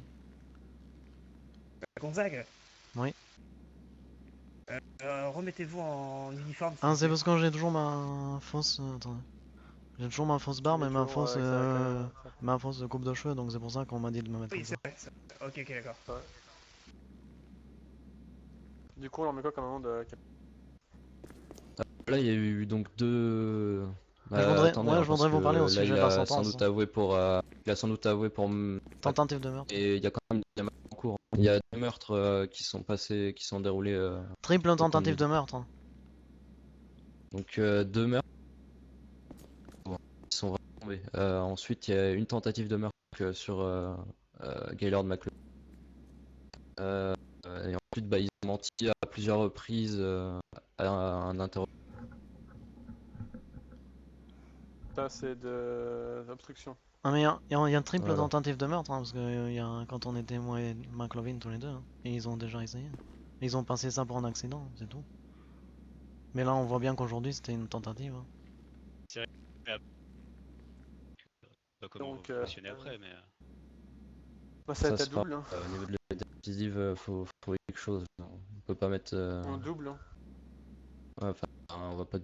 Gonzague, Oui. remettez-vous en uniforme. s'il Ah, vous c'est plaît. parce que j'ai toujours ma fausse. Attendez. J'ai toujours ma fausse barbe Il est et ma toujours fausse, avec ma fausse coupe de cheveux, donc c'est pour ça qu'on m'a dit de me mettre Oui, comme ça. c'est vrai. Ok, d'accord. Du coup, on leur met quoi comme amende Là, il y a eu donc deux. Je voudrais, Attendez, ouais, hein, je parce voudrais vous parler que au là, sujet il de la a sans sentence. doute avoué pour. Il a sans doute avoué pour. Tentative de meurtre. Et il y a quand même des meurtres en cours. Il y a deux meurtres qui sont passés, qui sont déroulés. Triple au cours tentative des- de meurtre. Hein. Donc deux meurtres qui sont vraiment tombés. Ensuite, il y a une tentative de meurtre sur Gaylord McLeod. Et ensuite, bah, ils ont menti à plusieurs reprises à un interrogatoire. Ça, c'est de l'obstruction. Ah, mais il y a un triple Voilà. tentative de meurtre, hein, parce que quand on était moi et McLovin tous les deux, hein, et ils ont déjà essayé. Ils ont passé ça pour un accident, c'est tout. Mais là, on voit bien qu'aujourd'hui, c'était une tentative. Hein. C'est vrai. Mais pas comment Donc, fonctionner après, mais. bah, ça va être à sera double. Hein. au niveau de l'état décisive, faut trouver quelque chose. On peut pas mettre. En double. Hein. Ouais, enfin, on va pas.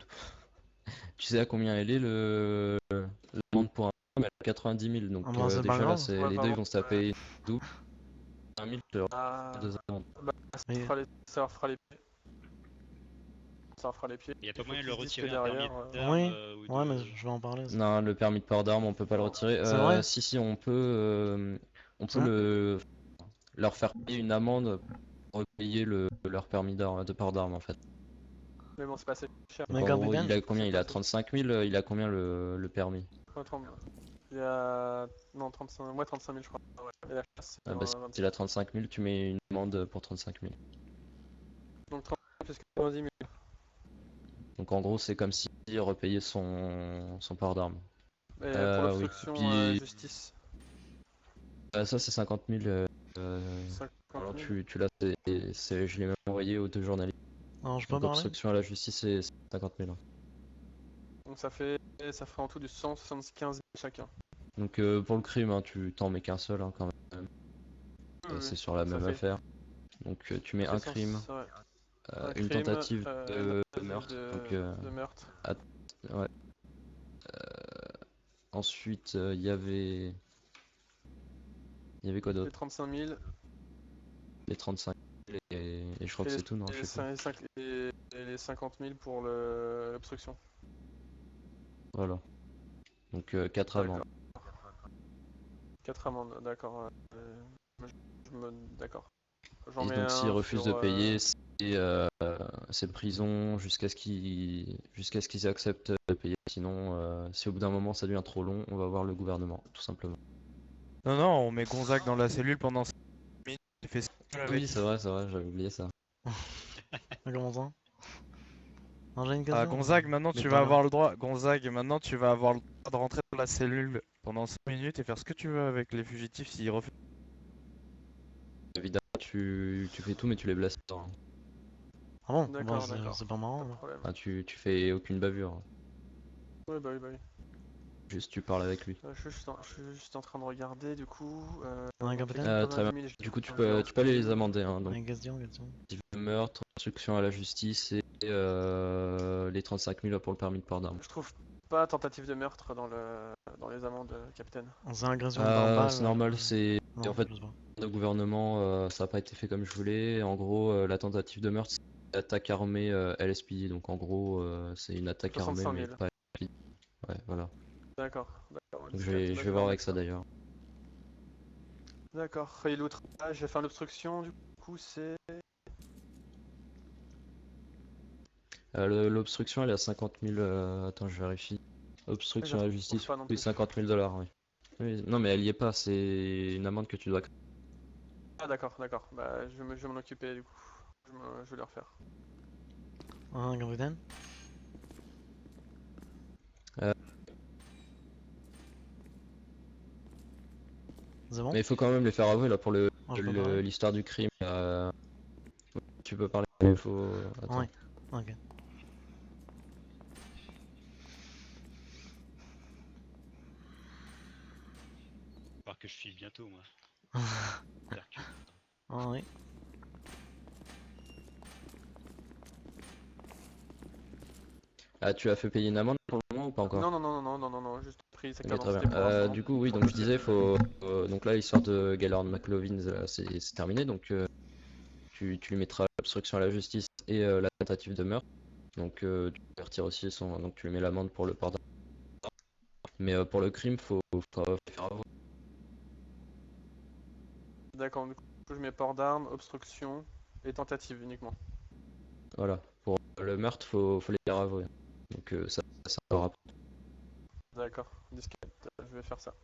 Tu sais à combien elle est l'amende pour un homme? Elle est à 90 000. Donc Ah bah, c'est pas déjà là, grave. c'est Ouais, les deux ils vraiment. vont se taper double. 1 000, je leur Ah, deux amendes. bah, Mais- ça leur fera les pieds. Ça leur fera les pieds. Il n'y a pas faut moyen de le qu'ils se disent que retirer un permis derrière, d'arme Oui, ou ouais, de. mais je vais en parler. Ça. Non, le permis de port d'armes, on peut pas le retirer. C'est vrai? Si, on peut C'est vrai leur faire payer une amende pour repayer leur permis de port d'armes en fait. Mais bon, c'est pas assez cher. Mais En gros, capitaine? il a combien? Il a 35 000, il a combien le permis? Ouais, 30. Il y a. Non, 35. Ouais, 35 000, je crois. Ouais. Et la chasse, c'est Ah, bah, s'il a 35 000, tu mets une amende pour 35 000. Donc 30 plus 90 000. Donc en gros, c'est comme s'il repayait son port d'armes. Et pour Oui. l'obstruction, Puis justice, ça, c'est 50 000. 50 Alors 000. tu l'as, je l'ai même envoyé aux deux journalistes. Alors, je peux Donc parler? obstruction à la justice, c'est 50 000. Hein. Donc ça ferait en tout du 175 000 chacun. Donc pour le crime, hein, tu t'en mets qu'un seul hein, quand même. C'est sur la ça même fait- affaire. Donc tu mets un c'est crime, ouais. Un une crime, tentative de tentative meurtre. Donc de meurtre. ouais. Ensuite, il y avait quoi Les d'autre? 35 000. Les 35 000 et je crois que c'est tout, non? Je sais pas. Et les 50 000 pour l'obstruction. Voilà. Donc 4 amendes. 4 amendes, d'accord. D'accord. J'en Et mets donc s'ils un refusent sur, de payer, c'est prison jusqu'à ce qu'ils acceptent de payer. Sinon, si au bout d'un moment ça devient trop long, on va voir le gouvernement, tout simplement. Non, non, on met Gonzague dans la cellule pendant 5 minutes. Il fait ce qu'il veut avec. Oui, c'est vrai, j'avais oublié ça. Comment ça? Non, j'ai une Ah, question. Gonzague, maintenant Mais tu pas vas là. avoir le droit. Gonzague, maintenant tu vas avoir le droit de rentrer dans la cellule pendant 5 minutes et faire ce que tu veux avec les fugitifs s'ils refusent. Évidemment, tu fais tout, mais tu les blesses pas. Hein. Ah bon? D'accord, Bah, d'accord. c'est pas marrant. Pas de là. problème. Enfin, tu fais aucune bavure. Oui, bah oui, bah oui. Juste tu parles avec lui. Je suis juste en train de regarder du coup. Ouais, capitaine. Très bien. 90 000, Du coup, tu je peux, vais tu peux aller les refuser. amender. Hein, donc, Ouais, question. tentative de meurtre, instruction à la justice et les 35 000 pour le permis de port d'armes. Je trouve pas tentative de meurtre dans les amendes, capitaine. C'est agression verbale. C'est normal, c'est Non, en fait je sais pas. le gouvernement, ça n'a pas été fait comme je voulais. En gros, la tentative de meurtre, c'est une attaque armée LSPD. Donc en gros, c'est une attaque armée 65 mais 000. pas LSPD. Ouais, voilà. D'accord, d'accord. Donc Discret, je vais voir avec ça d'ailleurs. D'accord. Et l'outrage, j'ai fait l'obstruction du coup, c'est. L'obstruction, elle est à 50 000. Attends, je vérifie. Obstruction à la justice, pas non oui, plus. 50 000 $, oui. Oui. Non, mais elle y est pas, c'est une amende que tu dois. Ah, d'accord, d'accord. Bah, je vais m'en occuper du coup. Je vais le refaire. Capitaine. Euh. C'est bon? Mais il faut quand même les faire avouer là pour Je peux parler? l'histoire du crime. Tu peux parler, mais il faut. Attends. Ouais, ok. J'espère que je file bientôt, moi. J'espère que- Ah oui. Ah, tu as fait payer une amende pour le moment ou pas encore? Non, non, non, non, non, non, non, juste pris sa Ok, carte très d'identité bien. pour l'instant. Du coup, oui, donc je disais, faut. Donc là, l'histoire de Gaylord McLovin, c'est terminé. Donc tu lui mettras l'obstruction à la justice et la tentative de meurtre. Donc tu peux retirer aussi son. Donc tu lui mets l'amende pour le port d'armes. Mais pour le crime, faut faire avouer. D'accord, du coup, je mets port d'armes, obstruction et tentative uniquement. Voilà. Pour le meurtre, faut les faire avouer. Donc ça aura. D'accord, disquette, je vais faire ça.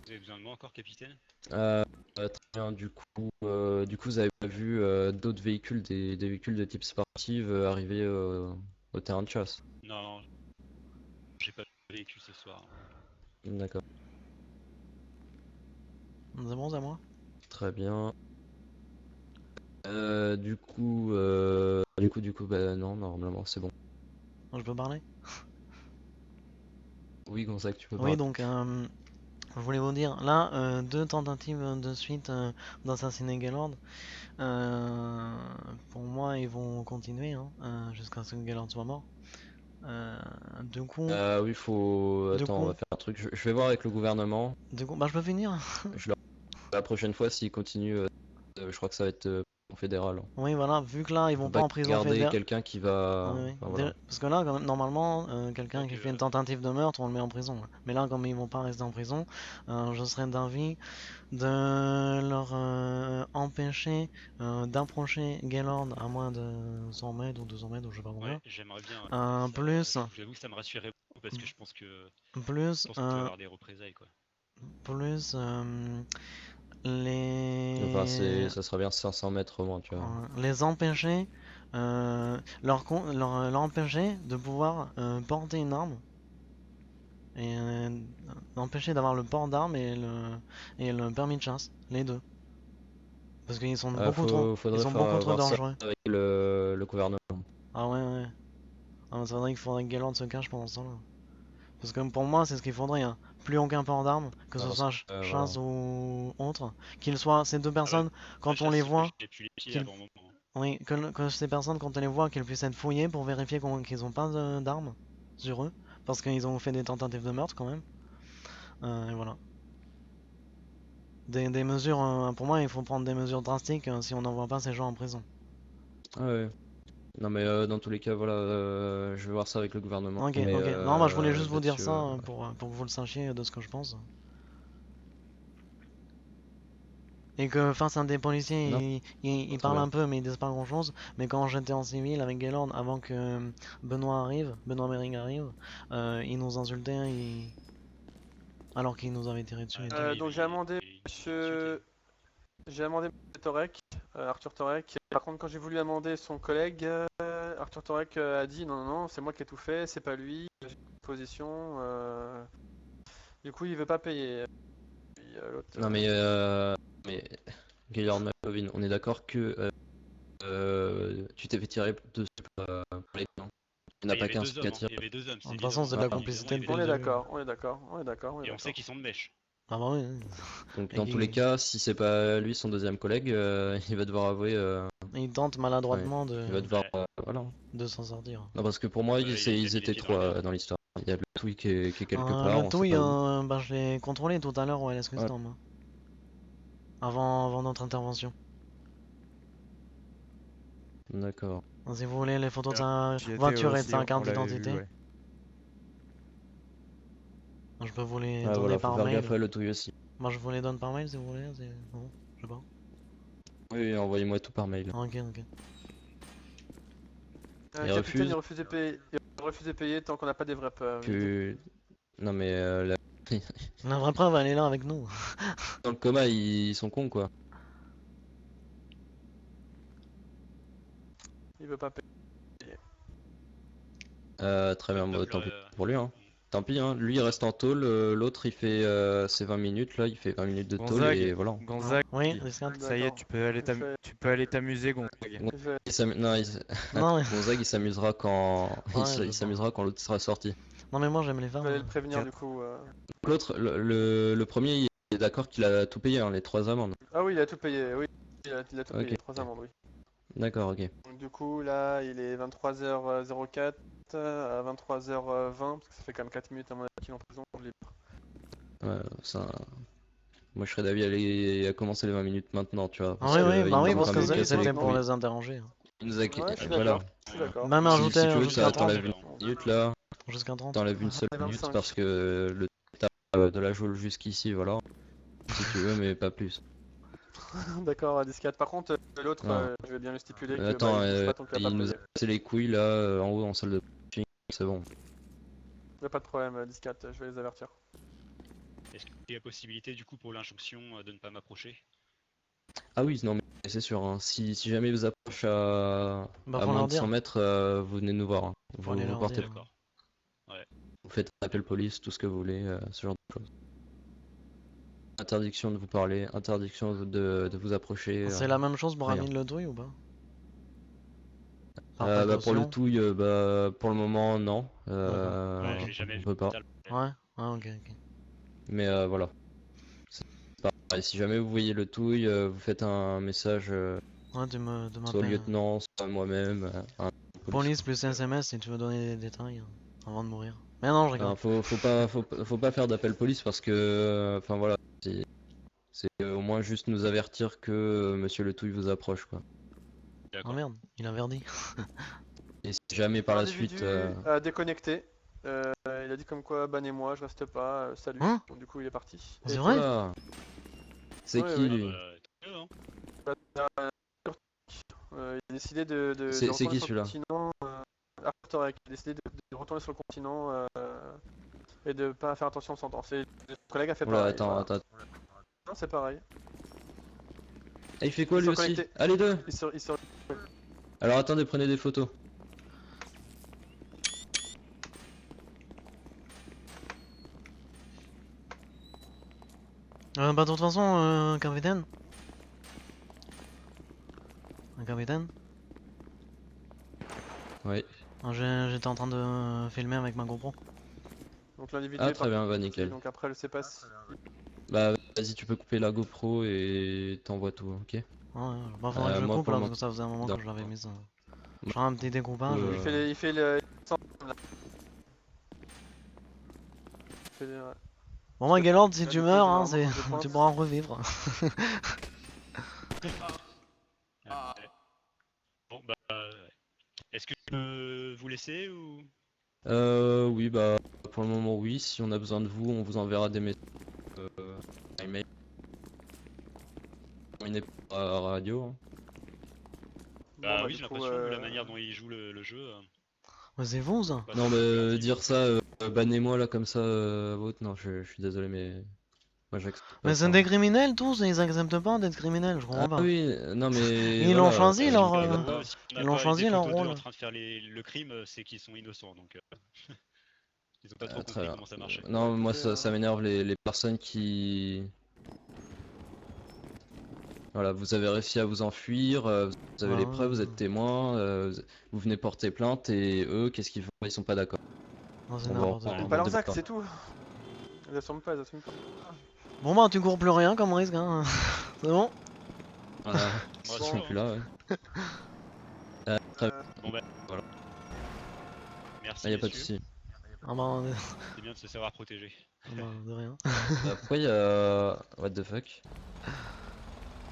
Vous avez besoin de moi encore, capitaine? Très bien, du coup, vous avez pas vu d'autres véhicules, des véhicules de type sportive arriver au terrain de chasse? Non, j'ai pas de véhicule ce soir. D'accord, C'est bon, c'est à moi? très bien. Bah non, normalement c'est bon. Je peux parler? Oui, Gonzague, tu peux Oui, parler. donc, je voulais vous dire, là, 2 tentatives de suite d'assassiner Gaylord. Pour moi, ils vont continuer hein, jusqu'à ce que Gaylord soit mort. Du coup, Oui, faut. Du Attends, coup- on va faire un truc. Je vais voir avec le gouvernement. bah, je peux finir? La prochaine fois, s'ils continuent, je crois que ça va être fédéral. Hein. Oui, voilà, vu que là, ils On vont peut pas pas en prison garder fédérale. quelqu'un qui va. Oui, oui. Enfin, voilà. Parce que là, quand même, normalement, quelqu'un Donc, qui fait une tentative de meurtre, on le met en prison. Mais là, comme ils vont pas rester en prison, je serais d'avis de leur empêcher d'approcher Gaylord à moins de 100 mètres ou 200 mètres ou je sais pas Ouais, combien. j'aimerais bien. Plus, J'avoue que ça me rassurerait beaucoup parce que je pense que plus, qu'on peut avoir des représailles, quoi. plus Enfin, les ça sera bien 500 mètres au moins, tu vois. les empêcher leur empêcher de pouvoir porter une arme et empêcher d'avoir le port d'armes et le permis de chasse, les deux. Parce qu'ils sont beaucoup trop Faudrait voir ça dangereux. avec le gouvernement. Ah ouais ouais. Ah, c'est vrai qu'il faudrait que Gaylord se cache pendant ce temps-là. Parce que pour moi c'est ce qu'il faudrait hein. Plus aucun port d'armes, que ce Parce soit que, chasse ou autre, qu'ils soient ces deux personnes quand La on les chasse, voit. j'ai pu les pieds qu'ils- avant un moment. Oui, que ces personnes, quand on les voit, qu'elles puissent être fouillées pour vérifier qu'ils n'ont pas d'armes sur eux, parce qu'ils ont fait des tentatives de meurtre quand même. Et voilà. Des mesures, pour moi, il faut prendre des mesures drastiques si on n'envoie pas ces gens en prison. Ah ouais. Non mais dans tous les cas, voilà, je vais voir ça avec le gouvernement. Ok, Mais ok. Non, bah je voulais juste vous dire là-dessus, ça pour que vous le sachiez de ce que je pense. Et que face à des policiers, Non, ils très parlent bien. un peu mais ils disent pas grand chose. Mais quand j'étais en civil avec Gaylord, avant que Benoît Mering arrive, ils nous insultaient, alors qu'ils nous avaient tiré dessus et tout. Donc j'ai amendé monsieur. J'ai amendé monsieur Torek, Arthur Torek. Par contre, quand j'ai voulu amender son collègue, Arthur Torek a dit non, non, non, c'est moi qui ai tout fait, c'est pas lui, j'ai une position. Du coup, il veut pas payer. Puis, l'autre, Non mais Gaillard McLovin, on est d'accord que tu t'es fait tirer dessus par les non? Il n'y en a Il y pas avait qu'un 2 qui hommes, hein. attire. Il y avait 2 hommes. De toute c'est façon, évident. c'est de la Ah. complicité Évidemment, depuis On le est début. d'accord, on est d'accord, on est d'accord, on est Et on sait d'accord. qu'ils sont de mèche. Ah bah oui. Donc Et dans tous les qui- cas, si c'est pas lui son deuxième collègue, il va devoir avouer. Il tente maladroitement Il va devoir. Ouais. Voilà. de s'en sortir. Non, parce que pour moi, Il a ils mis les étaient pieds dans trois la merde. dans l'histoire. Il y a le Touy qui est quelque part, Le on sait touille, pas où. bah, je l'ai contrôlé tout à l'heure au LS Custom. Hein. Avant notre intervention. D'accord. Si vous voulez les photos de sa J'y étais voiture et de aussi, sa on carte l'avait d'identité, vu, ouais. je peux vous les Ah, donner voilà, faut par faire mail. gaffe à le Touy aussi. Moi je vous les donne par mail si vous voulez. Non, je sais pas. Oui, envoyez-moi tout par mail. Ok, ok. Il Capitaine, refuse. il refuse de payer tant qu'on n'a pas des vraies preuves. Que... Non, mais La vraie preuve, elle est là avec nous. dans le coma, ils sont cons quoi. Il veut pas payer. Très bien, bah, Donc, tant pis pour lui. Hein. Tant pis, hein. Lui il reste en tôle, l'autre il fait ses 20 minutes, là il fait 20 minutes de tôle et voilà. Gonzague, Oui, Descartes. ça y est, tu peux aller t'amuser, Gonzague. Non, Non, mais... Gonzague il s'amusera quand Ouais, je il s'amusera quand l'autre sera sorti. non mais moi j'aime les femmes. Je vais aller hein. le prévenir du coup. L'autre, le premier, il est d'accord qu'il a tout payé, hein, les 3 amendes. Ah oui, il a tout payé, oui. Il a tout Ok. payé, 3 amendes, oui. D'accord, ok. Donc, du coup, là, il est 23h04 à 23h20, parce que ça fait quand même 4 minutes à mon avis qu'il est en prison. Je l'ai- Ouais, ça... Moi je serais d'avis à commencer les 20 minutes maintenant, tu vois. Ah oui, oui, que bah il oui, nous a parce pas que cassé les c'était pour couilles. les interroger. Hein. Il nous a... Ouais, je suis Voilà. d'accord. Je suis d'accord. Même Si ajouter tu veux, jusqu'à 30. t'enlèves une minute là, Jusqu'à 30. t'enlèves une seule Ouais, minute 25. parce que le de la joule jusqu'ici, voilà. Si tu veux, mais pas plus. D'accord, disquette. Par contre, l'autre, Non. je vais bien le stipuler que Attends, bah, il touche pas tant qu'il a pas il nous a payé. cassé les couilles là, en haut en salle de coaching, c'est bon. Y a pas de problème, disquette, je vais les avertir. Est-ce qu'il y a possibilité du coup pour l'injonction de ne pas m'approcher? Ah oui, non mais c'est sûr, hein. Si jamais vous approchez à Bah, à faut moins leur de 100 dire. mètres, vous venez nous voir. Hein. Faut aller leur portez- dire. D'accord. vous faites un appel police, tout ce que vous voulez, ce genre de choses. Interdiction de vous parler, interdiction de vous approcher. C'est la même chose pour rien. Amine Le Touille ou pas? Par Bah, pour le précaution. touille, bah, pour le moment, non. Ouais, je l'ai jamais on vu. peut pas. Ouais, ah ok, ok. Mais voilà. C'est pareil, si jamais vous voyez le touille, vous faites un message Ouais, de soit au m'appeler. lieutenant, soit à moi-même. À un Police plus SMS si tu veux donner des détails avant de mourir. Mais non, je rigole. Enfin, faut pas faire d'appel police parce que, enfin voilà, c'est au moins juste nous avertir que Monsieur le touille vous approche quoi. Oh D'accord. merde, il a verdi. Et si jamais par la L'individu suite, a déconnecté. Il a dit comme quoi, bannez-moi, je reste pas, salut. Hein Donc, du coup, il est parti. C'est Et vrai voilà. C'est Ouais, qui ouais. lui? Tant mieux, hein. il a décidé de C'est retourner qui, sur celui-là? le continent. Arthur Eck, il a décidé de retourner sur le continent et de pas faire attention sans temps. Et son collègue a fait Oula, pareil. attends, voilà. attends. Non, c'est pareil. Ah, il fait quoi Ils lui sont aussi? connectés. Ah les deux! Il se- Alors attendez, prenez des photos. Bah de toute façon, capitaine. Capitaine. Oui. J'étais en train de filmer avec ma GoPro. Donc l'individu Ah est très bien, bah parti, nickel. donc après je sais pas si... Bah vas-y, tu peux couper la GoPro et t'envoies tout, ok? Ouais, bah faudrait que je moi, coupe pour là le parce que ça faisait un moment Non. que je l'avais mise. Je ferai un petit découpage. Euh, Il fait le... ouais. Bon bah Gaylord, si Là, tu du coup, meurs, hein, généralement, je pense- tu pourras revivre. Ouais. Bon bah, est-ce que je peux vous laisser ou? Oui, bah pour le moment oui. Si on a besoin de vous, on vous enverra des messages par email. Terminé par radio. Hein. Bah Bon, oui, du j'ai coup, l'impression, vu la manière dont il joue le jeu. Ouais, c'est vous ça. Bah, Non, c'est mais gentil. dire ça, bannez-moi là comme ça, autre, non, je suis désolé, mais moi j'accepte pas Mais ça. c'est des criminels tous, ils acceptent pas d'être criminels, je comprends Ah pas. oui, non mais Ils l'ont voilà, choisi, Parce leur, que, voilà. si on ils n'a ont pas choisi des leur photos d'eux rôle. en train de faire le crime, c'est qu'ils sont innocents, donc ils ont pas trop Très compris bien. comment ça marchait. Non, moi écoutez, ça m'énerve les personnes qui Voilà, vous avez réussi à vous enfuir, vous avez les preuves, vous êtes témoin, vous venez porter plainte et eux, qu'est-ce qu'ils font? Ils sont pas d'accord. Non, c'est On va n'importe reprendre quoi. un Pas autre leurs actes, débat. c'est tout. Ils assument pas, ils assument pas. Bon bah tu cours plus rien comme risque hein. C'est bon? Voilà, Bon, ils sont plus là, ouais. Très bien. Bon bah, Voilà. merci Ah, y a pas de messieurs. souci. Ah bah, C'est bien de se savoir protéger. ah bah, de rien. Pourquoi il y a... What the fuck?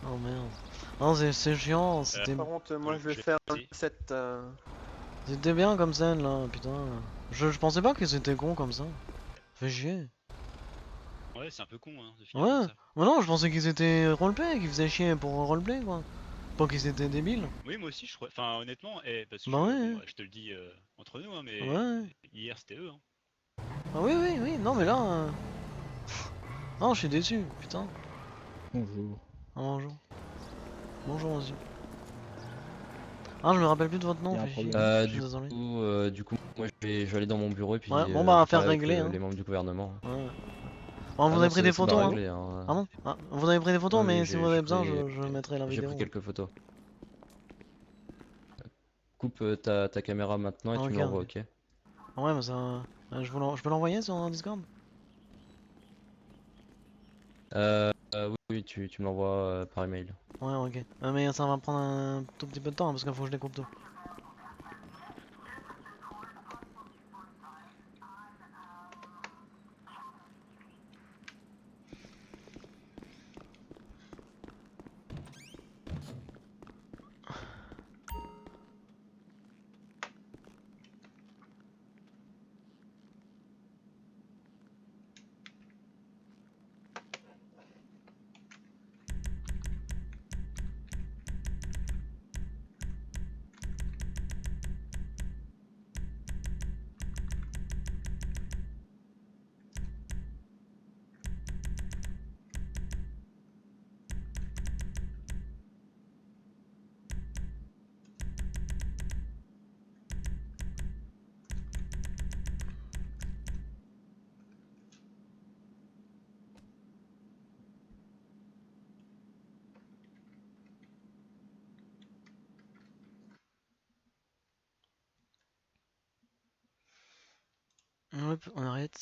Oh merde. Non c'est chiant, c'était Par contre, moi je vais je vais faire passer. cette. c'était bien comme scène là, putain. Je pensais pas que c'était con comme ça. Fait chier. Ouais, c'est un peu con hein, de finir comme Ouais, ça. mais non, je pensais qu'ils étaient roleplay, qu'ils faisaient chier pour roleplay quoi. Pas qu'ils étaient débiles. Oui, moi aussi, je crois. Enfin, honnêtement, parce que Bah ouais. bon, je te le dis entre nous, hein, mais Ouais. hier c'était eux. Hein. Ah oui, oui, oui, non mais là... Non, je suis déçu, putain. Bonjour. Ah, bonjour. Bonjour aussi. Ah, je me rappelle plus de votre nom, Y a un fait chier. problème. Je suis désolé. Du coup, moi je vais aller dans mon bureau et puis Ouais, bon je bah, vais à faire parler avec régler hein. les membres du gouvernement. Ouais. Bon, vous Ah avez non, pris des c'est pas photos hein? réglé, hein. Ah bon? Ah, vous avez pris des photos, Oui, mais oui, si vous avez besoin, je mettrai la j'ai vidéo. pris quelques photos. Coupe ta caméra maintenant et Ah, tu ok, me l'envoies, ok. ok? Ouais, mais ça... je peux l'envoyer sur Discord? Oui, oui, tu me l'envoies par email. Ouais, ok. Mais ça va prendre un tout petit peu de temps, hein, parce qu'il faut que je découpe tout. Hop, on arrête.